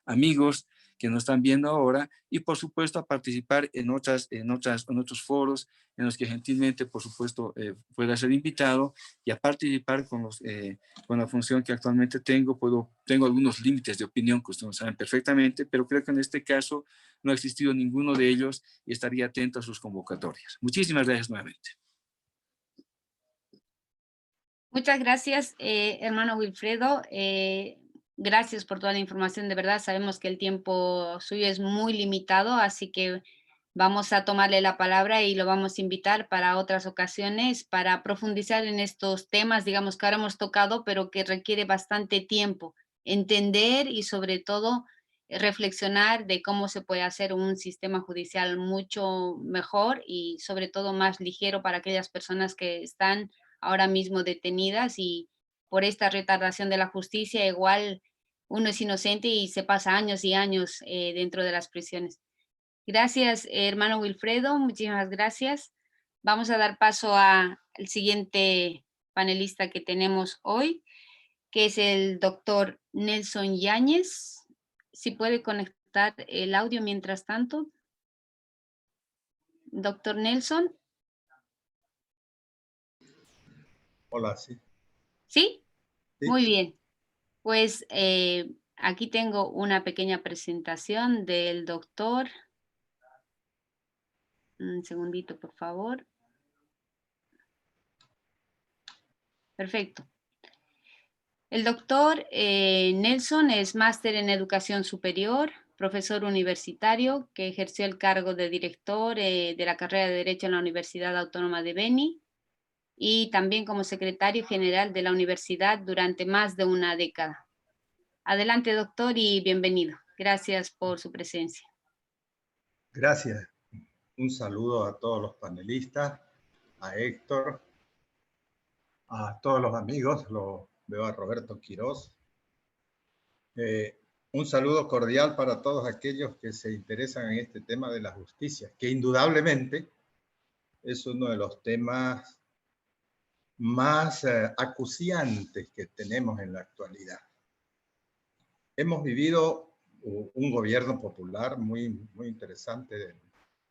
amigos que nos están viendo ahora, y por supuesto a participar en otros foros en los que gentilmente, por supuesto, pueda ser invitado y a participar con la función que actualmente tengo. Tengo algunos límites de opinión que ustedes saben perfectamente, pero creo que en este caso no ha existido ninguno de ellos y estaría atento a sus convocatorias. Muchísimas gracias nuevamente. Muchas gracias, hermano Wilfredo. Gracias por toda la información. De verdad, sabemos que el tiempo suyo es muy limitado, así que vamos a tomarle la palabra y lo vamos a invitar para otras ocasiones para profundizar en estos temas, digamos, que ahora hemos tocado, pero que requiere bastante tiempo, entender y sobre todo reflexionar de cómo se puede hacer un sistema judicial mucho mejor y sobre todo más ligero para aquellas personas que están ahora mismo detenidas y por esta retardación de la justicia igual uno es inocente y se pasa años y años dentro de las prisiones. Gracias, hermano Wilfredo, muchísimas gracias. Vamos a dar paso al siguiente panelista que tenemos hoy, que es el doctor Nelson Yáñez. Si puede conectar el audio mientras tanto. Doctor Nelson. Hola, sí. ¿Sí? Sí. Muy bien. Pues aquí tengo una pequeña presentación del doctor. Un segundito, por favor. Perfecto. El doctor Nelson es máster en educación superior, profesor universitario que ejerció el cargo de director de la carrera de Derecho en la Universidad Autónoma de Beni y también como secretario general de la universidad durante más de una década. Adelante, doctor, y bienvenido. Gracias por su presencia. Gracias. Un saludo a todos los panelistas, a Héctor, a todos los amigos, lo veo a Roberto Quiroz. Un saludo cordial para todos aquellos que se interesan en este tema de la justicia, que indudablemente es uno de los temas más acuciantes que tenemos en la actualidad. Hemos vivido un gobierno popular muy interesante del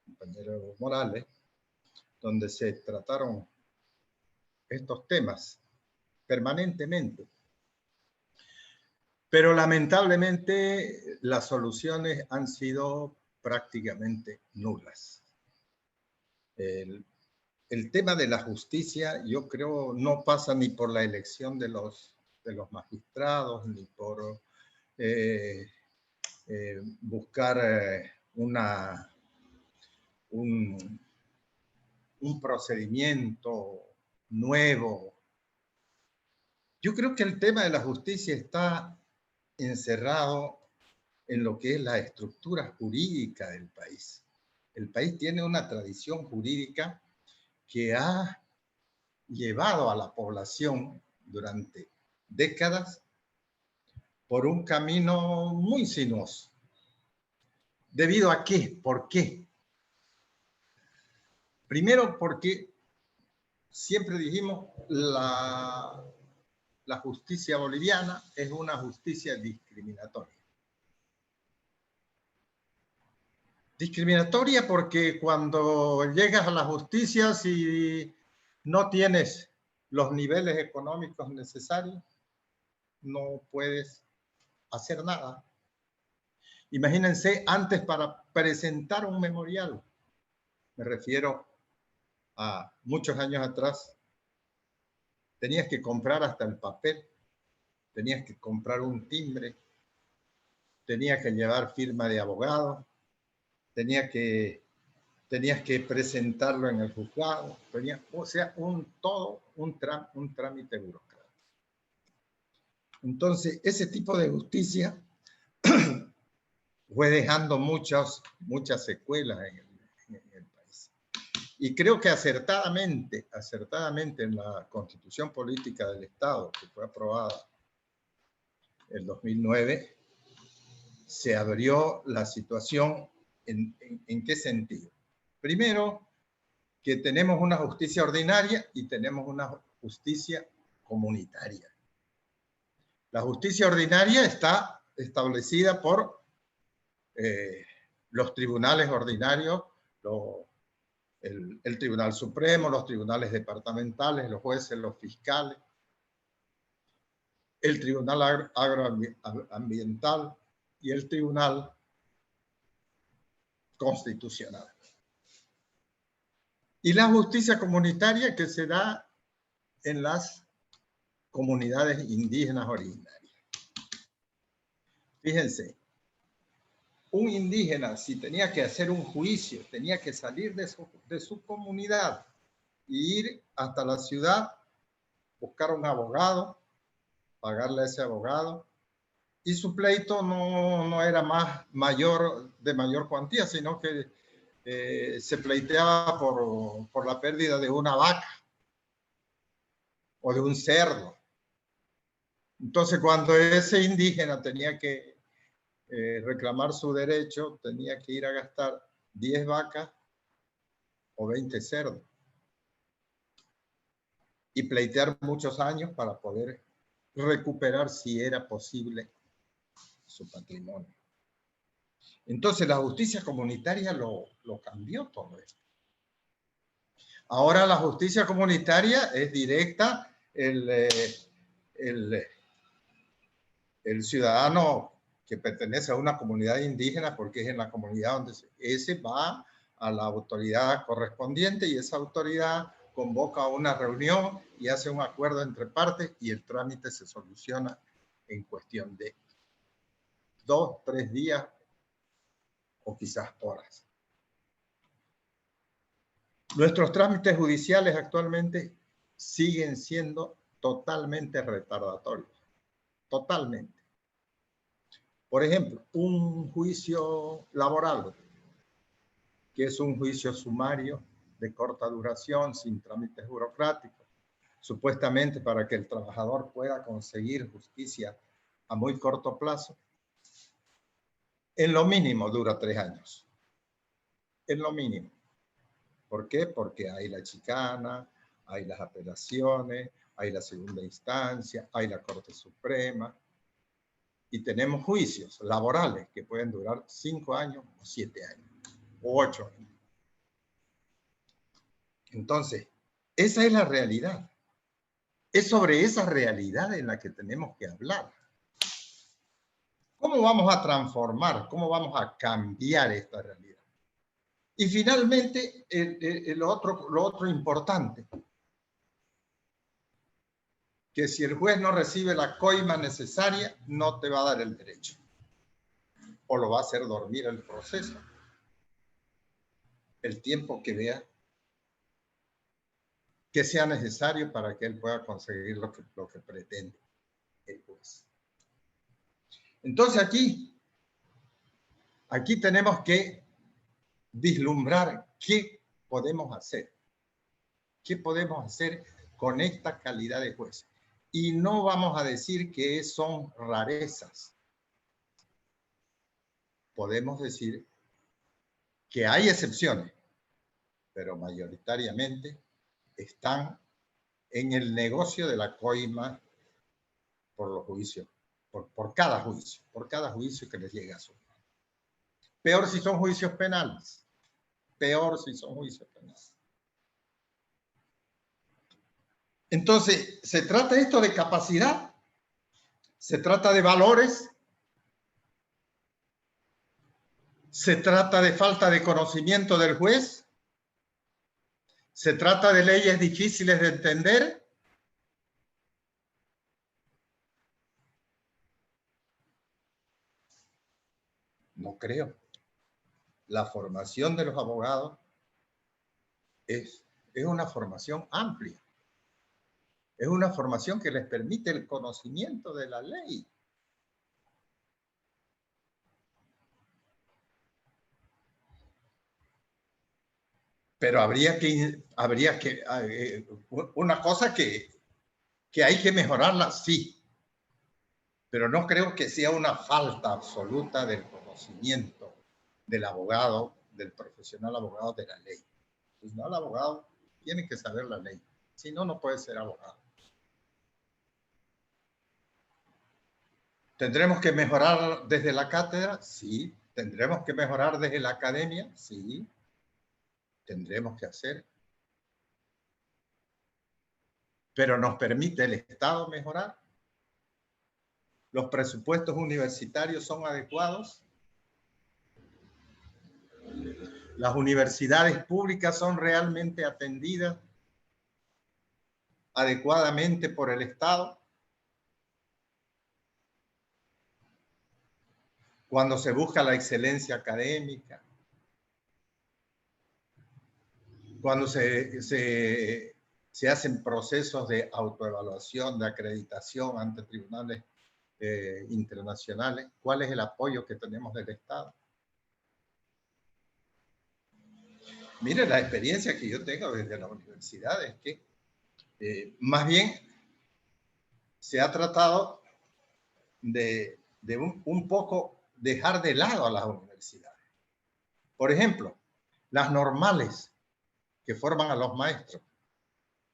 compañero Evo Morales, donde se trataron estos temas permanentemente. Pero lamentablemente las soluciones han sido prácticamente nulas. El tema de la justicia, yo creo, no pasa ni por la elección de los magistrados, ni por buscar un procedimiento nuevo. Yo creo que el tema de la justicia está encerrado en lo que es la estructura jurídica del país. El país tiene una tradición jurídica que ha llevado a la población durante décadas por un camino muy sinuoso. ¿Debido a qué? ¿Por qué? Primero porque siempre dijimos la justicia boliviana es una justicia discriminatoria. Discriminatoria porque cuando llegas a la justicia, si no tienes los niveles económicos necesarios, no puedes hacer nada. Imagínense, antes para presentar un memorial, me refiero a muchos años atrás, tenías que comprar hasta el papel, tenías que comprar un timbre, tenías que llevar firma de abogado, tenías que presentarlo en el juzgado, o sea, un trámite burocrático. Entonces, ese tipo de justicia fue dejando muchas secuelas en el país. Y creo que acertadamente en la Constitución Política del Estado, que fue aprobada en 2009, se abrió la situación ¿en qué sentido? Primero, que tenemos una justicia ordinaria y tenemos una justicia comunitaria. La justicia ordinaria está establecida por los tribunales ordinarios, el Tribunal Supremo, los tribunales departamentales, los jueces, los fiscales, el Tribunal Agroambiental y el Tribunal Constitucional. Y la justicia comunitaria que se da en las comunidades indígenas originarias. Fíjense, un indígena, si tenía que hacer un juicio, tenía que salir de su comunidad e ir hasta la ciudad, buscar un abogado, pagarle a ese abogado, y su pleito no era de mayor cuantía, sino que se pleiteaba por la pérdida de una vaca o de un cerdo. Entonces, cuando ese indígena tenía que reclamar su derecho, tenía que ir a gastar 10 vacas o 20 cerdos y pleitear muchos años para poder recuperar, si era posible, su patrimonio. Entonces la justicia comunitaria lo cambió todo esto. Ahora la justicia comunitaria es directa, el ciudadano que pertenece a una comunidad indígena, porque es en la comunidad donde ese va a la autoridad correspondiente y esa autoridad convoca una reunión y hace un acuerdo entre partes y el trámite se soluciona en cuestión de 2, 3 días o quizás horas. Nuestros trámites judiciales actualmente siguen siendo totalmente retardatorios. Totalmente. Por ejemplo, un juicio laboral, que es un juicio sumario de corta duración, sin trámites burocráticos, supuestamente para que el trabajador pueda conseguir justicia a muy corto plazo, en lo mínimo dura 3 años. En lo mínimo. ¿Por qué? Porque hay la chicana, hay las apelaciones, hay la segunda instancia, hay la Corte Suprema, y tenemos juicios laborales que pueden durar 5 años o 7 años o 8 años. Entonces, esa es la realidad. Es sobre esa realidad en la que tenemos que hablar. ¿Cómo vamos a transformar? ¿Cómo vamos a cambiar esta realidad? Y finalmente, lo otro importante, que si el juez no recibe la coima necesaria, no te va a dar el derecho. O lo va a hacer dormir el proceso. El tiempo que vea que sea necesario para que él pueda conseguir lo que pretende el juez. Entonces aquí tenemos que vislumbrar qué podemos hacer. ¿Qué podemos hacer con esta calidad de juez? Y no vamos a decir que son rarezas. Podemos decir que hay excepciones, pero mayoritariamente están en el negocio de la coima por los juicios, por cada juicio que les llegue a su mano. Peor si son juicios penales. Peor si son juicios penales. Entonces, ¿se trata esto de capacidad? ¿Se trata de valores? ¿Se trata de falta de conocimiento del juez? ¿Se trata de leyes difíciles de entender? No creo. La formación de los abogados es una formación amplia. Es una formación que les permite el conocimiento de la ley. Pero habría que una cosa que hay que mejorarla, sí. Pero no creo que sea una falta absoluta del conocimiento del abogado, del profesional abogado de la ley. El profesional abogado tiene que saber la ley. Si no, no puede ser abogado. ¿Tendremos que mejorar desde la cátedra? Sí. ¿Tendremos que mejorar desde la academia? Sí. Tendremos que hacer. Pero ¿nos permite el Estado mejorar? ¿Los presupuestos universitarios son adecuados? ¿Las universidades públicas son realmente atendidas adecuadamente por el Estado? Cuando se busca la excelencia académica, cuando se hacen procesos de autoevaluación, de acreditación ante tribunales internacionales, ¿cuál es el apoyo que tenemos del Estado? Mire, la experiencia que yo tengo desde la universidad es que más bien se ha tratado de un poco dejar de lado a las universidades. Por ejemplo, las normales que forman a los maestros.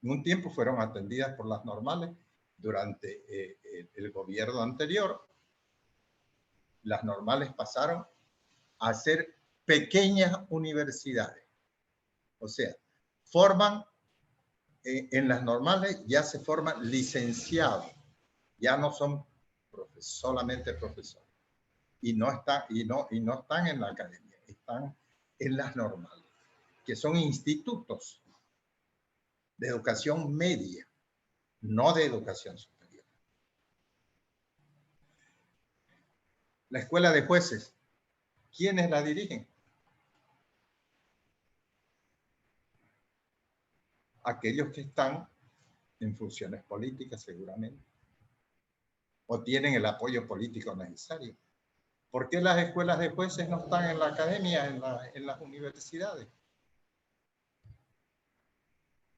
En un tiempo fueron atendidas por las normales durante el gobierno anterior. Las normales pasaron a ser pequeñas universidades. O sea, forman, en las normales ya se forman licenciados. Ya no son solamente profesores. Y no están en la academia, están en las normales, que son institutos de educación media, no de educación superior. La escuela de jueces, ¿quiénes la dirigen? Aquellos que están en funciones políticas seguramente, o tienen el apoyo político necesario. ¿Por qué las escuelas de jueces no están en la academia, en las universidades?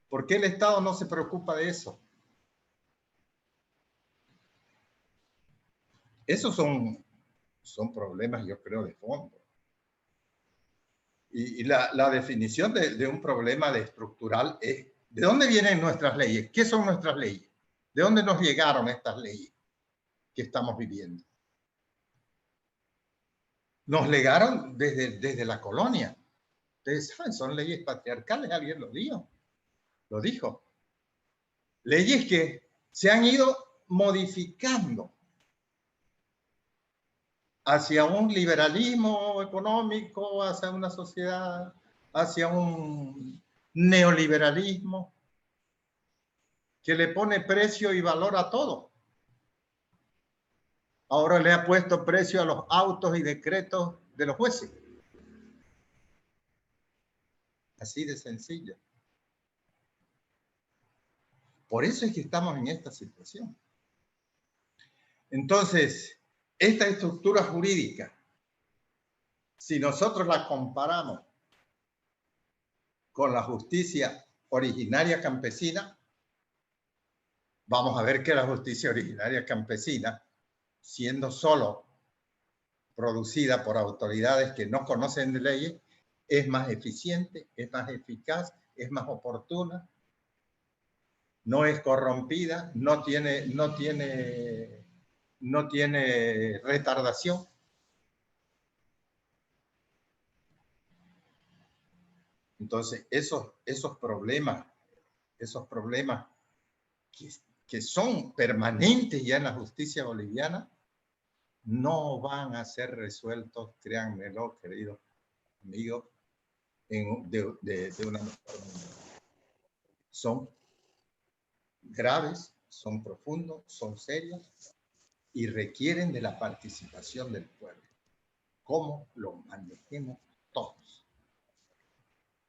¿Por qué el Estado no se preocupa de eso? Esos son problemas, yo creo, de fondo. Y la definición de un problema estructural es, ¿de dónde vienen nuestras leyes? ¿Qué son nuestras leyes? ¿De dónde nos llegaron estas leyes que estamos viviendo? Nos legaron desde la colonia. Ustedes saben, son leyes patriarcales, alguien lo dijo. Leyes que se han ido modificando hacia un liberalismo económico, hacia una sociedad, hacia un neoliberalismo que le pone precio y valor a todo. Ahora le ha puesto precio a los autos y decretos de los jueces. Así de sencillo. Por eso es que estamos en esta situación. Entonces, esta estructura jurídica, si nosotros la comparamos con la justicia originaria campesina, vamos a ver que la justicia originaria campesina, siendo solo producida por autoridades que no conocen de leyes, es más eficiente, es más eficaz, es más oportuna, no es corrompida, no tiene retardación. Entonces, esos problemas que son permanentes ya en la justicia boliviana, no van a ser resueltos, créanmelo, queridos amigos, de una mejor manera. Son graves, son profundos, son serios y requieren de la participación del pueblo. ¿Cómo lo manejemos todos?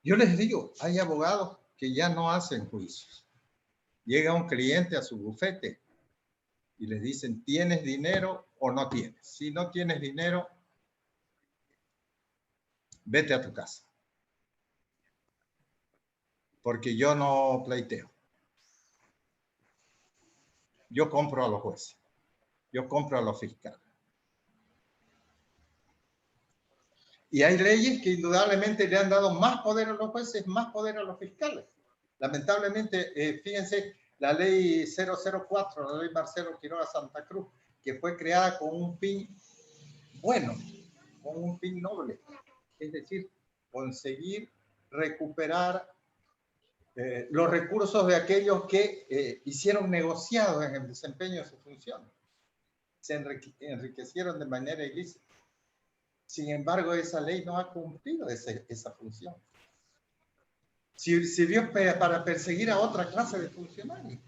Yo les digo, hay abogados que ya no hacen juicios. Llega un cliente a su bufete y les dicen, ¿tienes dinero o no tienes? Si no tienes dinero, vete a tu casa. Porque yo no pleiteo. Yo compro a los jueces. Yo compro a los fiscales. Y hay leyes que indudablemente le han dado más poder a los jueces, más poder a los fiscales. Lamentablemente, fíjense, la ley 004, la ley Marcelo Quiroga Santa Cruz, que fue creada con un fin bueno, con un fin noble. Es decir, conseguir recuperar los recursos de aquellos que hicieron negociados en el desempeño de sus funciones. Se enriquecieron de manera ilícita. Sin embargo, esa ley no ha cumplido esa función. Sirvió para perseguir a otra clase de funcionarios.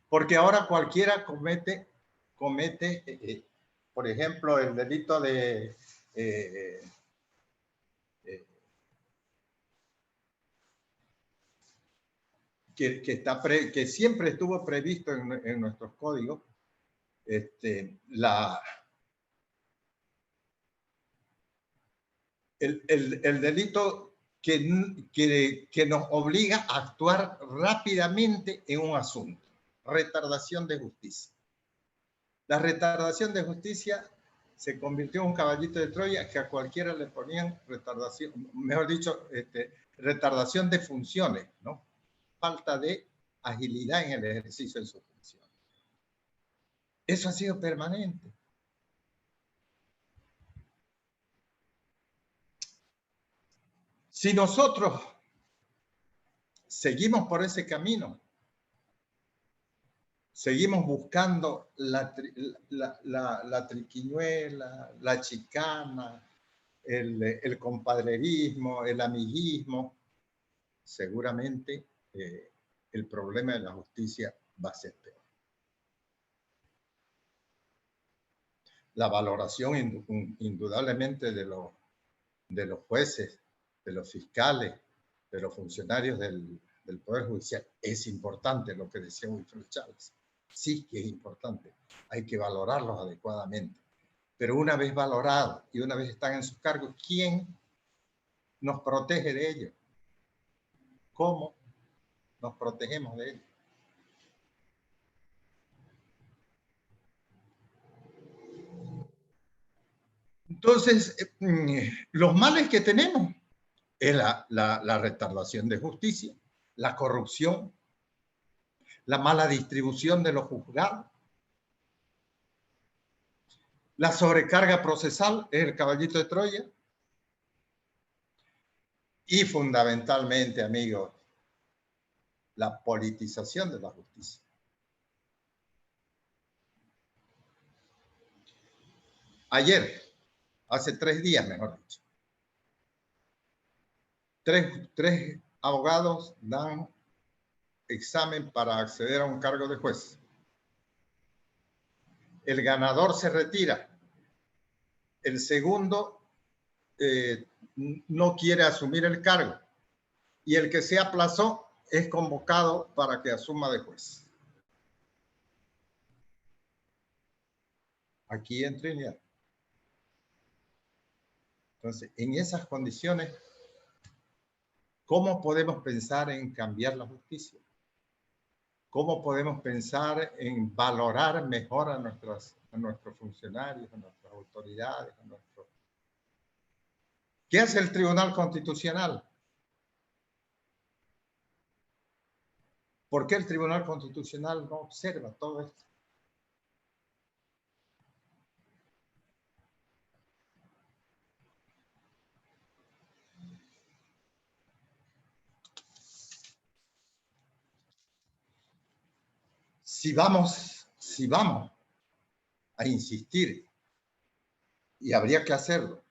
Porque ahora cualquiera comete por ejemplo, el delito de que siempre estuvo previsto en nuestros códigos, el delito que nos obliga a actuar rápidamente en un asunto, retardación de justicia. La retardación de justicia se convirtió en un caballito de Troya que a cualquiera le ponían retardación, mejor dicho, retardación de funciones, ¿no? Falta de agilidad en el ejercicio de sus funciones. Eso ha sido permanente. Si nosotros seguimos por ese camino, Seguimos buscando la triquiñuela, la chicana, el compadrerismo, el amiguismo. Seguramente el problema de la justicia va a ser peor. La valoración indudablemente de los jueces, de los fiscales, de los funcionarios del Poder Judicial es importante, lo que decía Wilfred Chávez. Sí que es importante, hay que valorarlos adecuadamente. Pero una vez valorados y una vez están en sus cargos, ¿quién nos protege de ellos? ¿Cómo nos protegemos de ellos? Entonces, los males que tenemos es la retardación de justicia, la corrupción, la mala distribución de los juzgados, la sobrecarga procesal, es el caballito de Troya, y fundamentalmente, amigos, la politización de la justicia. Ayer, hace 3 días, mejor dicho, tres abogados dan examen para acceder a un cargo de juez. El ganador se retira. El segundo no quiere asumir el cargo. Y el que se aplazó es convocado para que asuma de juez. Aquí en Trinidad. Entonces, en esas condiciones, ¿cómo podemos pensar en cambiar la justicia? ¿Cómo podemos pensar en valorar mejor a nuestros funcionarios, a nuestras autoridades? ¿Qué hace el Tribunal Constitucional? ¿Por qué el Tribunal Constitucional no observa todo esto? Si vamos a insistir, y habría que hacerlo,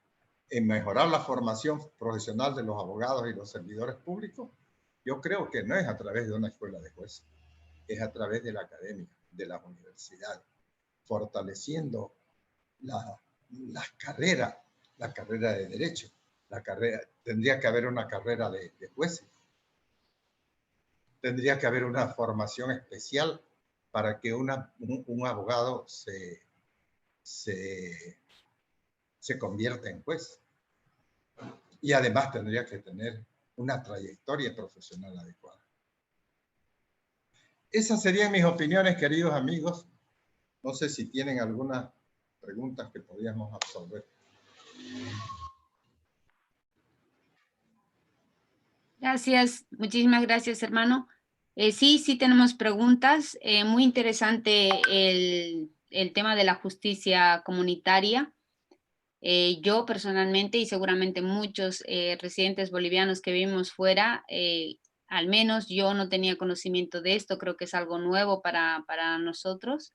en mejorar la formación profesional de los abogados y los servidores públicos, yo creo que no es a través de una escuela de jueces, es a través de la academia, de las universidades, fortaleciendo las carreras, la carrera de derecho, tendría que haber una carrera de jueces, tendría que haber una formación especial para que un abogado se convierta en juez. Y además tendría que tener una trayectoria profesional adecuada. Esas serían mis opiniones, queridos amigos. No sé si tienen algunas preguntas que podríamos absorber. Gracias, muchísimas gracias, hermano. Sí tenemos preguntas. Muy interesante el tema de la justicia comunitaria. Yo personalmente y seguramente muchos residentes bolivianos que vivimos fuera, al menos yo no tenía conocimiento de esto, creo que es algo nuevo para nosotros.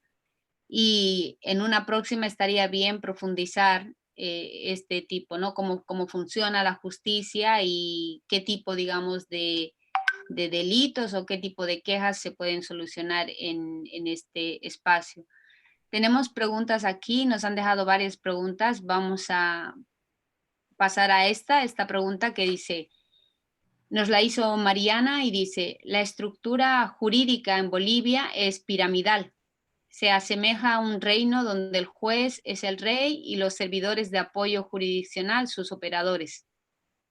Y en una próxima estaría bien profundizar este tipo, ¿no? Cómo funciona la justicia y qué tipo, digamos, de delitos o qué tipo de quejas se pueden solucionar en este espacio. Tenemos preguntas aquí, nos han dejado varias preguntas. Vamos a pasar a esta pregunta que dice, nos la hizo Mariana y dice, la estructura jurídica en Bolivia es piramidal. Se asemeja a un reino donde el juez es el rey y los servidores de apoyo jurisdiccional sus operadores.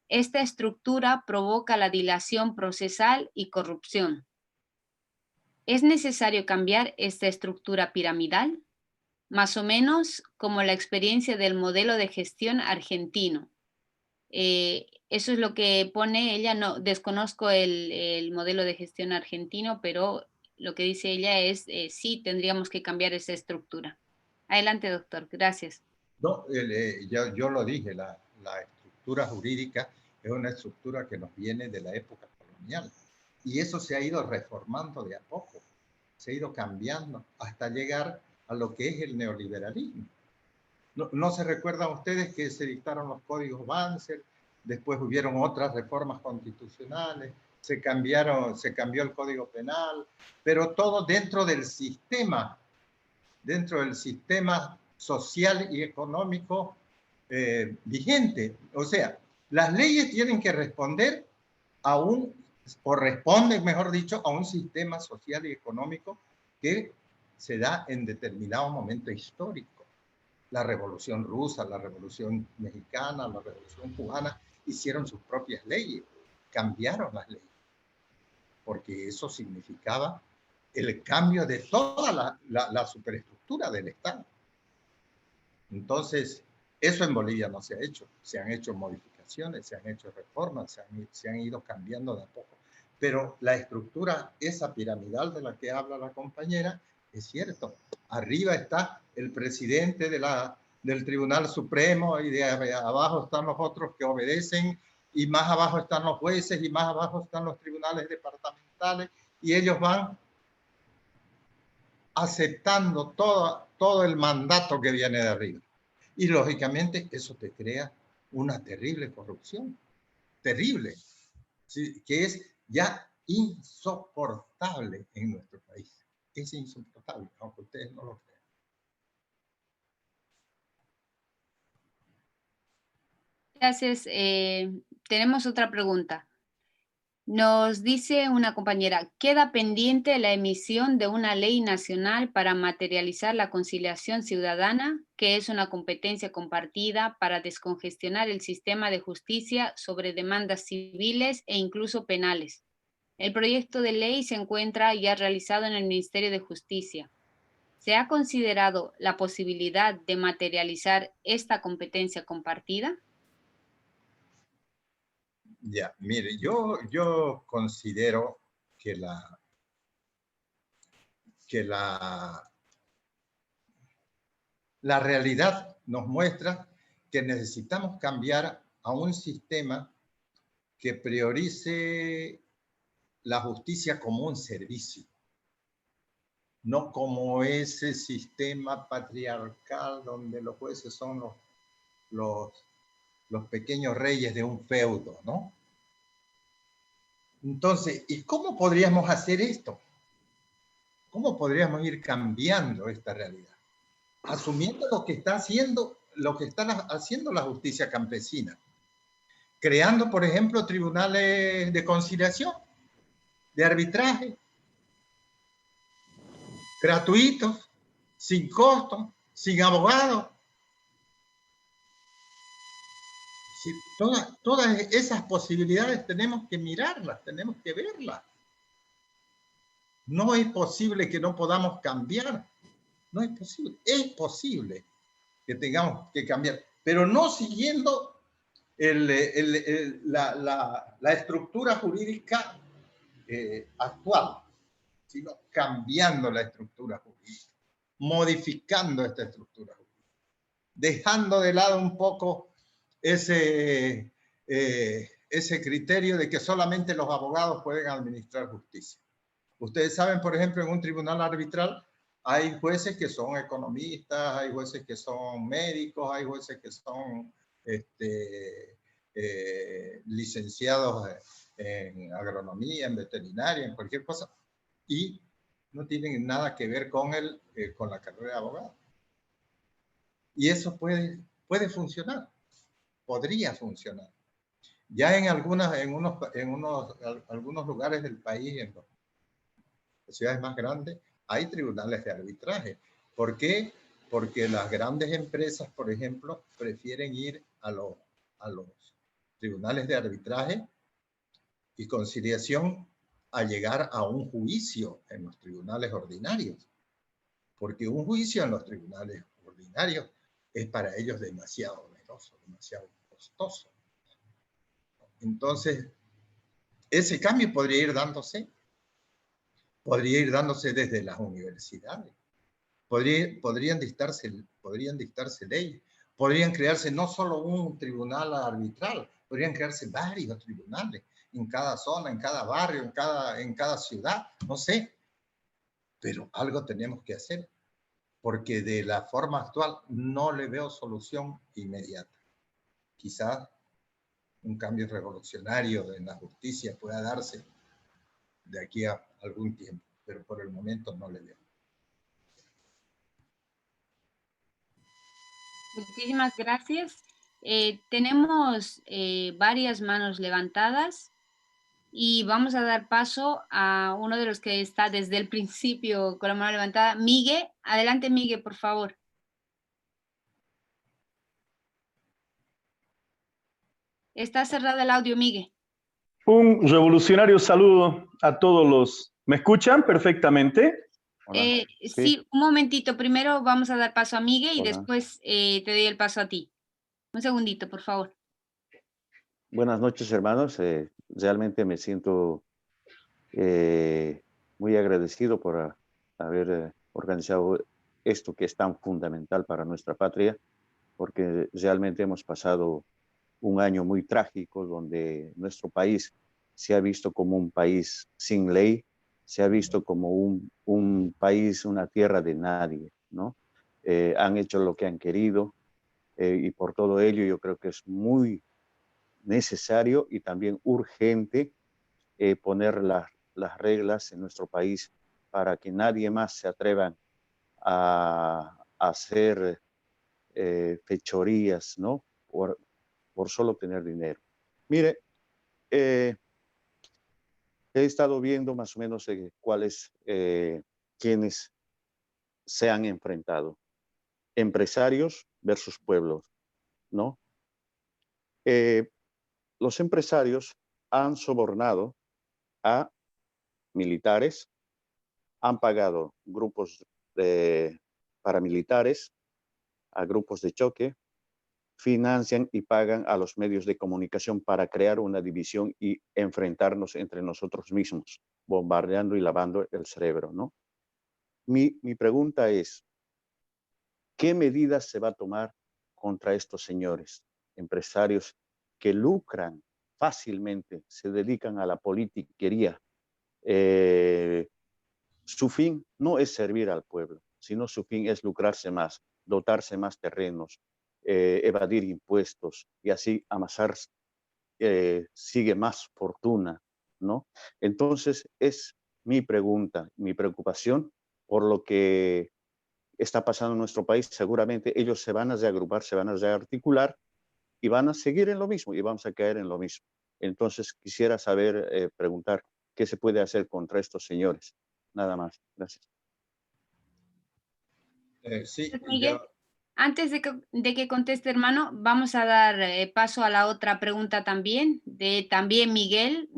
Esta estructura provoca la dilación procesal y corrupción. ¿Es necesario cambiar esta estructura piramidal? Más o menos como la experiencia del modelo de gestión argentino. Eso es lo que pone ella, no desconozco el modelo de gestión argentino, pero lo que dice ella es sí tendríamos que cambiar esa estructura. Adelante, doctor, gracias. No, yo lo dije, la estructura jurídica es una estructura que nos viene de la época colonial y eso se ha ido reformando de a poco. se ha ido cambiando hasta llegar a lo que es el neoliberalismo. ¿No se recuerdan ustedes que se dictaron los códigos Banzer? Después hubieron otras reformas constitucionales, se cambió el Código Penal, pero todo dentro del sistema social y económico vigente. O sea, las leyes tienen que responder o responden, mejor dicho, a un sistema social y económico que se da en determinado momento histórico. La Revolución Rusa, la Revolución Mexicana, la Revolución Cubana hicieron sus propias leyes, cambiaron las leyes, porque eso significaba el cambio de toda la superestructura del Estado. Entonces, eso en Bolivia no se ha hecho. Se han hecho modificaciones, se han hecho reformas, se han ido cambiando de a poco. Pero la estructura, esa piramidal de la que habla la compañera, es cierto. Arriba está el presidente del Tribunal Supremo y de abajo están los otros que obedecen y más abajo están los jueces y más abajo están los tribunales departamentales y ellos van aceptando todo el mandato que viene de arriba. Y lógicamente eso te crea una terrible corrupción, terrible, ¿sí? Que es ya insoportable en nuestro país. Es insoportable, aunque ustedes no lo crean. Gracias. Tenemos otra pregunta. Nos dice una compañera, queda pendiente la emisión de una ley nacional para materializar la conciliación ciudadana, que es una competencia compartida para descongestionar el sistema de justicia sobre demandas civiles e incluso penales. El proyecto de ley se encuentra ya realizado en el Ministerio de Justicia. ¿Se ha considerado la posibilidad de materializar esta competencia compartida? Ya, mire, yo considero que la realidad nos muestra que necesitamos cambiar a un sistema que priorice la justicia como un servicio, no como ese sistema patriarcal donde los jueces son los pequeños reyes de un feudo, ¿no? Entonces, ¿y cómo podríamos hacer esto? ¿Cómo podríamos ir cambiando esta realidad? Asumiendo lo que está haciendo la justicia campesina, creando, por ejemplo, tribunales de conciliación, de arbitraje, gratuitos, sin costo, sin abogado. Sí, todas esas posibilidades tenemos que mirarlas, tenemos que verlas. No es posible que no podamos cambiar. No es posible. Es posible que tengamos que cambiar, pero no siguiendo la estructura jurídica actual, sino cambiando la estructura jurídica, modificando esta estructura jurídica, dejando de lado un poco ese criterio de que solamente los abogados pueden administrar justicia. Ustedes saben, por ejemplo, en un tribunal arbitral hay jueces que son economistas, hay jueces que son médicos, hay jueces que son licenciados en agronomía, en veterinaria, en cualquier cosa, y no tienen nada que ver con la carrera de abogado. Y eso puede funcionar, podría funcionar. Ya en algunos lugares del país, en las ciudades más grandes, hay tribunales de arbitraje. ¿Por qué? Porque las grandes empresas, por ejemplo, prefieren ir a los tribunales de arbitraje y conciliación a llegar a un juicio en los tribunales ordinarios. Porque un juicio en los tribunales ordinarios es para ellos demasiado oneroso, demasiado costoso. Entonces, ese cambio podría ir dándose desde las universidades. Podrían dictarse leyes. Podrían crearse no solo un tribunal arbitral, podrían crearse varios tribunales en cada zona, en cada barrio, en cada ciudad, no sé. pero algo tenemos que hacer, porque de la forma actual no le veo solución inmediata. Quizás un cambio revolucionario en la justicia pueda darse de aquí a algún tiempo, pero por el momento no le veo. Muchísimas gracias. Tenemos varias manos levantadas y vamos a dar paso a uno de los que está desde el principio con la mano levantada. Miguel, adelante Miguel, por favor. Está cerrado el audio, Miguel. Un revolucionario saludo a todos los... ¿Me escuchan perfectamente? Sí, un momentito. Primero vamos a dar paso a Miguel y Hola. después te doy el paso a ti. Un segundito, por favor. Buenas noches, hermanos. Realmente me siento muy agradecido por haber organizado esto que es tan fundamental para nuestra patria, porque realmente hemos pasado un año muy trágico donde nuestro país se ha visto como un país sin ley, se ha visto como un país, una tierra de nadie, ¿no? Han hecho lo que han querido y por todo ello yo creo que es muy necesario y también urgente poner las reglas en nuestro país para que nadie más se atreva a hacer fechorías, ¿no? Por solo tener dinero. Mire, he estado viendo más o menos cuáles, quienes se han enfrentado. Empresarios versus pueblos, ¿no? Los empresarios han sobornado a militares, han pagado grupos de paramilitares, a grupos de choque, financian y pagan a los medios de comunicación para crear una división y enfrentarnos entre nosotros mismos, bombardeando y lavando el cerebro, ¿no? Mi pregunta es, ¿qué medidas se va a tomar contra estos señores, empresarios que lucran fácilmente, se dedican a la politiquería? Su fin no es servir al pueblo, sino su fin es lucrarse más, dotarse más terrenos, evadir impuestos y así amasar sigue más fortuna, ¿no? Entonces es mi pregunta, mi preocupación por lo que está pasando en nuestro país. Seguramente ellos se van a reagrupar, se van a rearticular y van a seguir en lo mismo y vamos a caer en lo mismo. Entonces quisiera saber, preguntar, ¿qué se puede hacer contra estos señores? Nada más. Gracias. Sí, Miguel, antes de que conteste, hermano, vamos a dar paso a la otra pregunta también, de también Miguel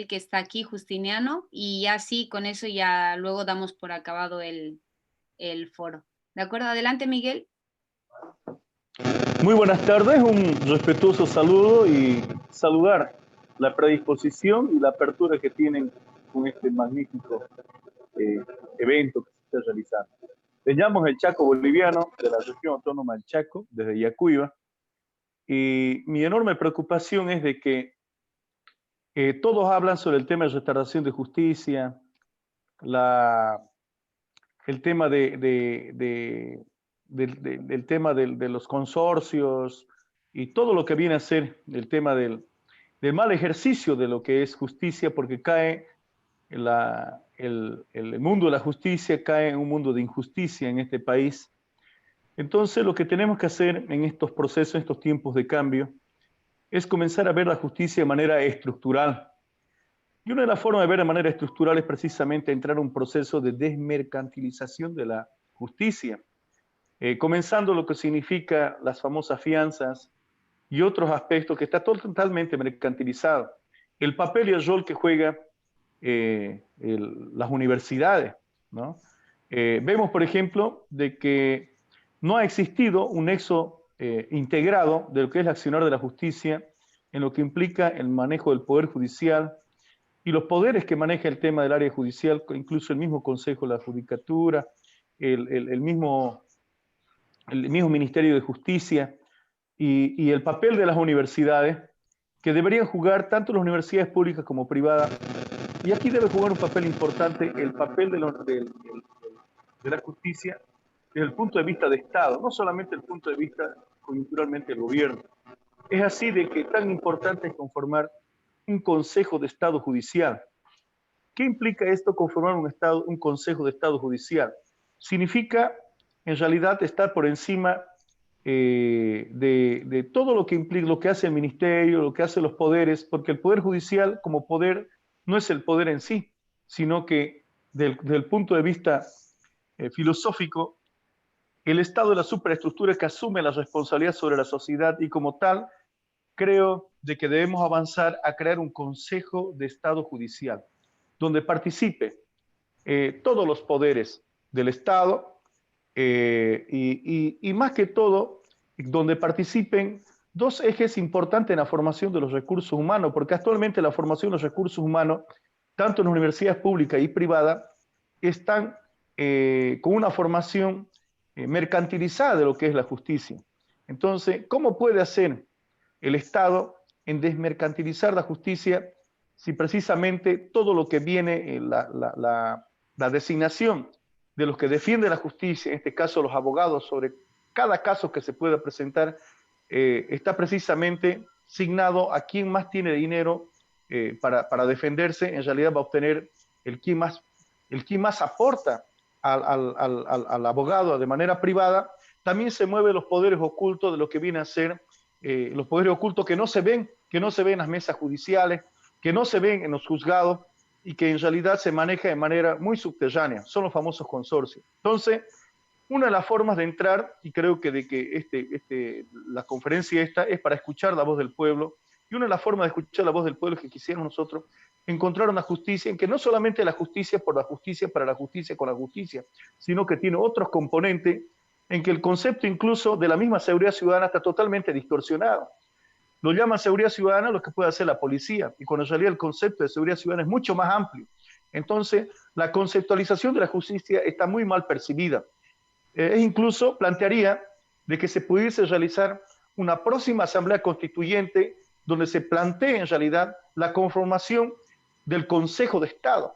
que está aquí, Justiniano, y ya sí, con eso ya luego damos por acabado el foro. ¿De acuerdo? Adelante, Miguel. Muy buenas tardes, un respetuoso saludo y saludar la predisposición y la apertura que tienen con este magnífico evento que se está realizando. Les llamo el Chaco boliviano de la región autónoma del Chaco, desde Yacuiba, y mi enorme preocupación es de que todos hablan sobre el tema de restauración de justicia, el tema del tema de los consorcios y todo lo que viene a ser el tema del mal ejercicio de lo que es justicia, porque cae el mundo de la justicia, cae en un mundo de injusticia en este país. Entonces lo que tenemos que hacer en estos procesos, en estos tiempos de cambio, es comenzar a ver la justicia de manera estructural. Y una de las formas de ver de manera estructural es precisamente entrar a un proceso de desmercantilización de la justicia, comenzando lo que significa las famosas fianzas y otros aspectos que está totalmente mercantilizado. El papel y el rol que juega las universidades, ¿no? Vemos, por ejemplo, de que no ha existido un nexo integrado de lo que es el accionar de la justicia en lo que implica el manejo del poder judicial y los poderes que maneja el tema del área judicial, incluso el mismo Consejo de la Judicatura, el mismo Ministerio de Justicia y el papel de las universidades, que deberían jugar tanto las universidades públicas como privadas. Y aquí debe jugar un papel importante el papel del de la justicia desde el punto de vista de Estado, no solamente el punto de vista coyunturalmente del gobierno. Es así de que tan importante es conformar un Consejo de Estado Judicial. ¿Qué implica esto, conformar un Consejo de Estado Judicial? Significa, en realidad, estar por encima de todo lo que implica, lo que hace el ministerio, lo que hacen los poderes, porque el Poder Judicial como poder no es el poder en sí, sino que desde el punto de vista filosófico, el Estado es la superestructura que asume la responsabilidad sobre la sociedad y como tal, creo de que debemos avanzar a crear un Consejo de Estado Judicial, donde participe todos los poderes del Estado y más que todo, donde participen dos ejes importantes en la formación de los recursos humanos, porque actualmente la formación de los recursos humanos, tanto en las universidades públicas y privadas, están con una formación mercantilizada de lo que es la justicia. Entonces, ¿cómo puede hacer el Estado en desmercantilizar la justicia si precisamente todo lo que viene, la designación de los que defienden la justicia, en este caso los abogados, sobre cada caso que se pueda presentar, está precisamente signado a quien más tiene dinero para defenderse, en realidad va a obtener el quien más aporta al abogado de manera privada. También se mueven los poderes ocultos de lo que viene a ser los poderes ocultos que no se ven en las mesas judiciales, que no se ven en los juzgados y que en realidad se maneja de manera muy subterránea, son los famosos consorcios. Entonces, una de las formas de entrar, y creo que la conferencia esta es para escuchar la voz del pueblo, y una de las formas de escuchar la voz del pueblo es que quisiéramos nosotros encontrar una justicia en que no solamente la justicia por la justicia, para la justicia con la justicia, sino que tiene otros componentes en que el concepto incluso de la misma seguridad ciudadana está totalmente distorsionado. Lo llaman seguridad ciudadana lo que puede hacer la policía, y cuando en realidad el concepto de seguridad ciudadana es mucho más amplio. Entonces, la conceptualización de la justicia está muy mal percibida. Incluso plantearía de que se pudiese realizar una próxima asamblea constituyente donde se plantee en realidad la conformación del Consejo de Estado.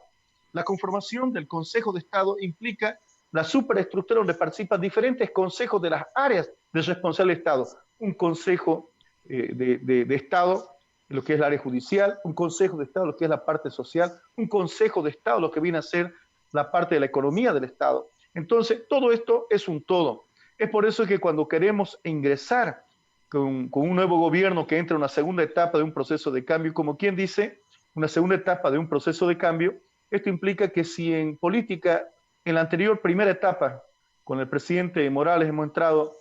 La conformación del Consejo de Estado implica la superestructura donde participan diferentes consejos de las áreas de responsabilidad del Estado. Un consejo de Estado, lo que es el área judicial, un consejo de Estado, lo que es la parte social, un consejo de Estado, lo que viene a ser la parte de la economía del Estado. Entonces, todo esto es un todo. Es por eso que cuando queremos ingresar con un nuevo gobierno que entra en una segunda etapa de un proceso de cambio, como quien dice, una segunda etapa de un proceso de cambio, esto implica que si en política, en la anterior primera etapa, con el presidente Morales hemos entrado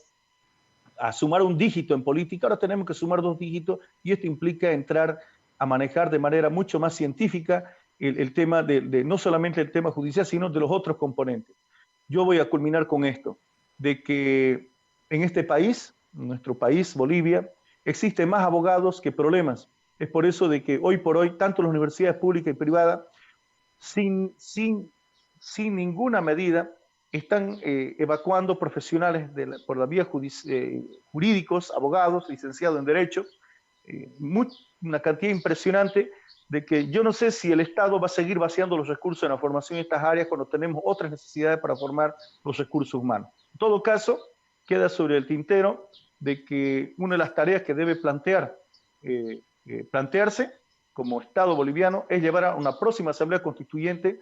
a sumar un dígito en política, ahora tenemos que sumar 2 dígitos y esto implica entrar a manejar de manera mucho más científica el tema no solamente el tema judicial, sino de los otros componentes. Yo voy a culminar con esto, de que en este país, nuestro país, Bolivia, existen más abogados que problemas. Es por eso de que hoy por hoy, tanto las universidades públicas y privadas, sin ninguna medida, están evacuando profesionales por la vía jurídicos, abogados, licenciados en Derecho, una cantidad impresionante de que yo no sé si el Estado va a seguir vaciando los recursos en la formación de estas áreas cuando tenemos otras necesidades para formar los recursos humanos. En todo caso, queda sobre el tintero de que una de las tareas que debe plantearse como Estado boliviano es llevar a una próxima asamblea constituyente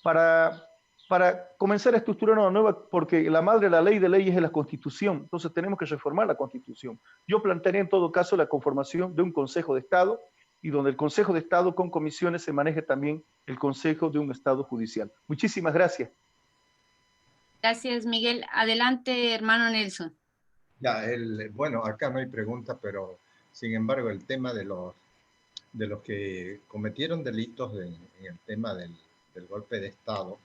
para comenzar a estructurar una nueva, porque la madre de la ley de leyes es la Constitución, entonces tenemos que reformar la Constitución. Yo plantearía en todo caso la conformación de un Consejo de Estado y donde el Consejo de Estado con comisiones se maneje también el Consejo de un Estado Judicial. Muchísimas gracias. Gracias, Miguel. Adelante, hermano Nelson. Ya, bueno, acá no hay pregunta, pero sin embargo el tema de los que cometieron delitos en el tema del golpe de Estado,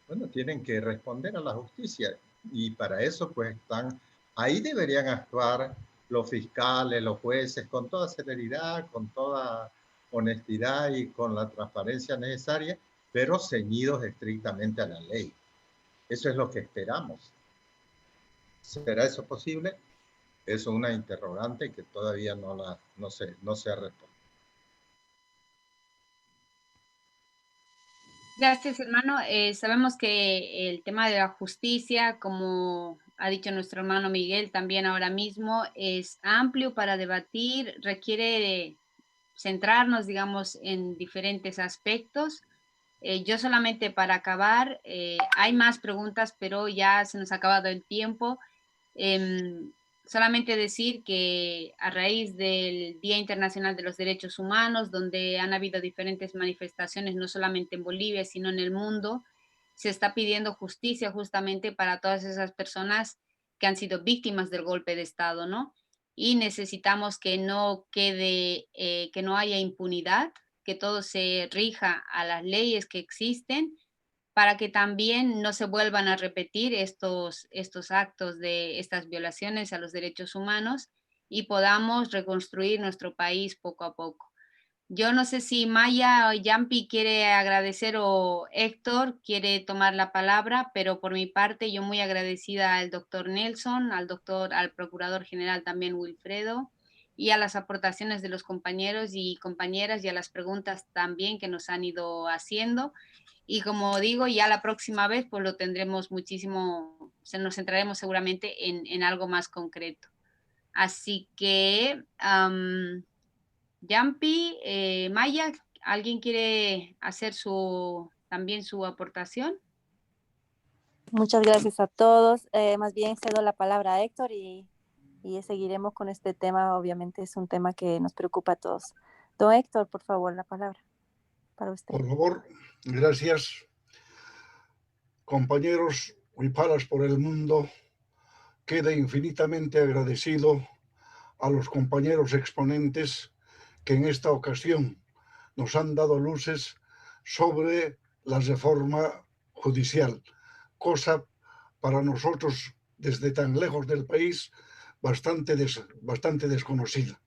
bueno, tienen que responder a la justicia y para eso pues ahí deberían actuar los fiscales, los jueces, con toda celeridad, con toda honestidad y con la transparencia necesaria, pero ceñidos estrictamente a la ley. Eso es lo que esperamos. ¿Será eso posible? Eso es una interrogante que todavía no se ha respondido. Gracias, hermano. Sabemos que el tema de la justicia, como ha dicho nuestro hermano Miguel también ahora mismo, es amplio para debatir, requiere centrarnos, digamos, en diferentes aspectos. Yo solamente para acabar, hay más preguntas, pero ya se nos ha acabado el tiempo. Solamente decir que a raíz del Día Internacional de los Derechos Humanos, donde han habido diferentes manifestaciones, no solamente en Bolivia, sino en el mundo, se está pidiendo justicia justamente para todas esas personas que han sido víctimas del golpe de Estado, ¿no? Y necesitamos que no quede, que no haya impunidad, que todo se rija a las leyes que existen, para que también no se vuelvan a repetir estos actos de estas violaciones a los derechos humanos y podamos reconstruir nuestro país poco a poco. Yo no sé si Maya o Yampi quiere agradecer o Héctor quiere tomar la palabra, pero por mi parte yo muy agradecida al doctor Nelson, al procurador general también Wilfredo, y a las aportaciones de los compañeros y compañeras y a las preguntas también que nos han ido haciendo. Y como digo, ya la próxima vez pues lo tendremos muchísimo, nos centraremos seguramente en algo más concreto. Así que, Yampi, Maya, ¿alguien quiere hacer también su aportación? Muchas gracias a todos. Más bien cedo la palabra a Héctor y seguiremos con este tema. Obviamente es un tema que nos preocupa a todos. Don Héctor, por favor, la palabra para usted. Por favor, gracias. Compañeros huipalas por el mundo, queda infinitamente agradecido a los compañeros exponentes que en esta ocasión nos han dado luces sobre la reforma judicial, cosa para nosotros desde tan lejos del país bastante desconocida.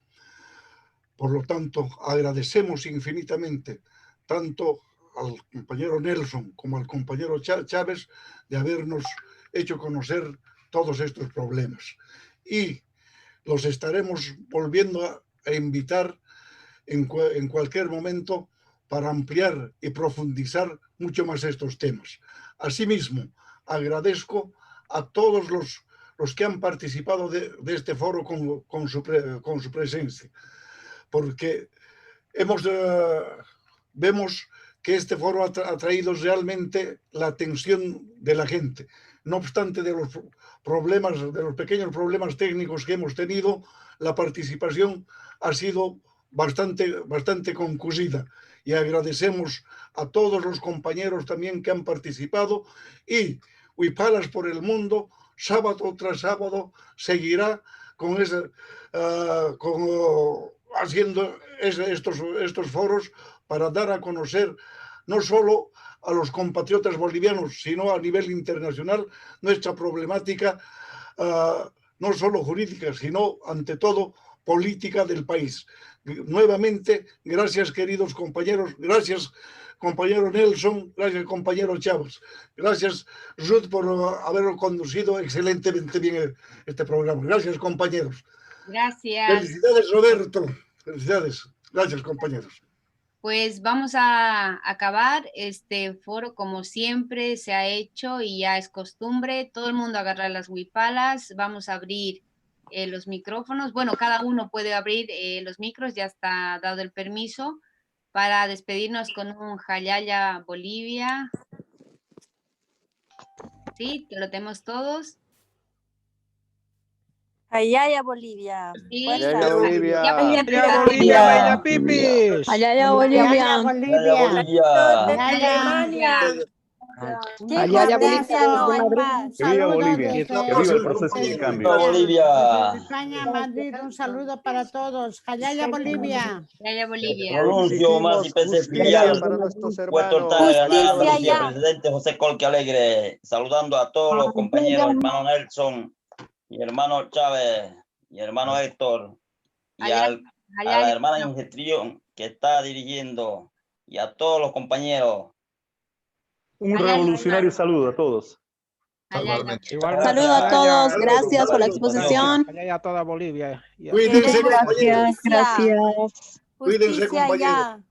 Por lo tanto, agradecemos infinitamente tanto al compañero Nelson como al compañero Chávez de habernos hecho conocer todos estos problemas. Y los estaremos volviendo a invitar en cualquier momento para ampliar y profundizar mucho más estos temas. Asimismo, agradezco a todos los que han participado de este foro con su presencia, porque vemos que este foro ha traído realmente la atención de la gente. No obstante de los pequeños problemas técnicos que hemos tenido, la participación ha sido bastante concluida, y agradecemos a todos los compañeros también que han participado, y Huipalas por el Mundo, sábado tras sábado, seguirá haciendo estos foros para dar a conocer no solo a los compatriotas bolivianos, sino a nivel internacional nuestra problemática, no solo jurídica, sino ante todo política del país. Nuevamente, gracias queridos compañeros, gracias compañero Nelson, gracias compañero Chávez, gracias Ruth por haber conducido excelentemente bien este programa. Gracias compañeros. Gracias. Felicidades Roberto, felicidades. Gracias compañeros. Pues vamos a acabar este foro como siempre se ha hecho y ya es costumbre. Todo el mundo agarrar las huipalas. Vamos a abrir los micrófonos. Bueno, cada uno puede abrir los micros, ya está dado el permiso para despedirnos con un Jayaya Bolivia. ¿Sí? ¿Que lo tenemos todos? Jayaya Bolivia. Sí. Jayaya Bolivia. Jayaya Bolivia, Bella Pipis. Jayaya Bolivia. Jayaya Alemania. Jayaya Bolivia. Que viva Bolivia, que viva el proceso de cambio. Bolivia. España, Madrid, un saludo para todos. Jayaya Bolivia. Jayaya Bolivia. Pronuncio más y PC filial. Para nuestros Puerto hermanos. Ortega, Justicia Galicia, ya. presidente José Colque Alegre, saludando a todos los compañeros, hermano Nelson, y hermano Chávez, y hermano Héctor, y a la hermana en gestión que está dirigiendo, y a todos los compañeros. Un revolucionario saludo a todos. Saludo a todos, gracias por la exposición. Jayaya a toda Bolivia. Cuídense, compañeros. Gracias. Cuídense, Justicia compañeros. ya.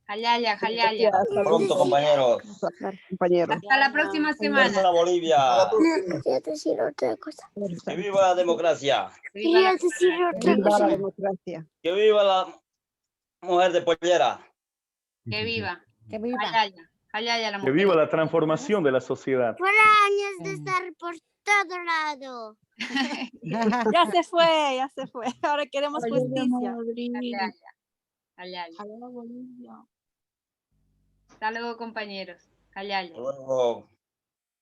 Jayaya, Jayaya. Hasta pronto, compañeros. Hasta la próxima semana. ¡Viva Bolivia! Quería decir otra cosa. ¡Que viva la democracia! Quería decir otra cosa. ¡Que viva la mujer de pollera! Que viva. Que viva. Jayaya, Jayaya la Que mujer. viva la transformación de la sociedad. Por años de estar por todo lado. Ya se fue, ya se fue. Ahora queremos justicia. Jayaya, Jayaya. Hasta luego, compañeros. Jayaya. Hasta luego.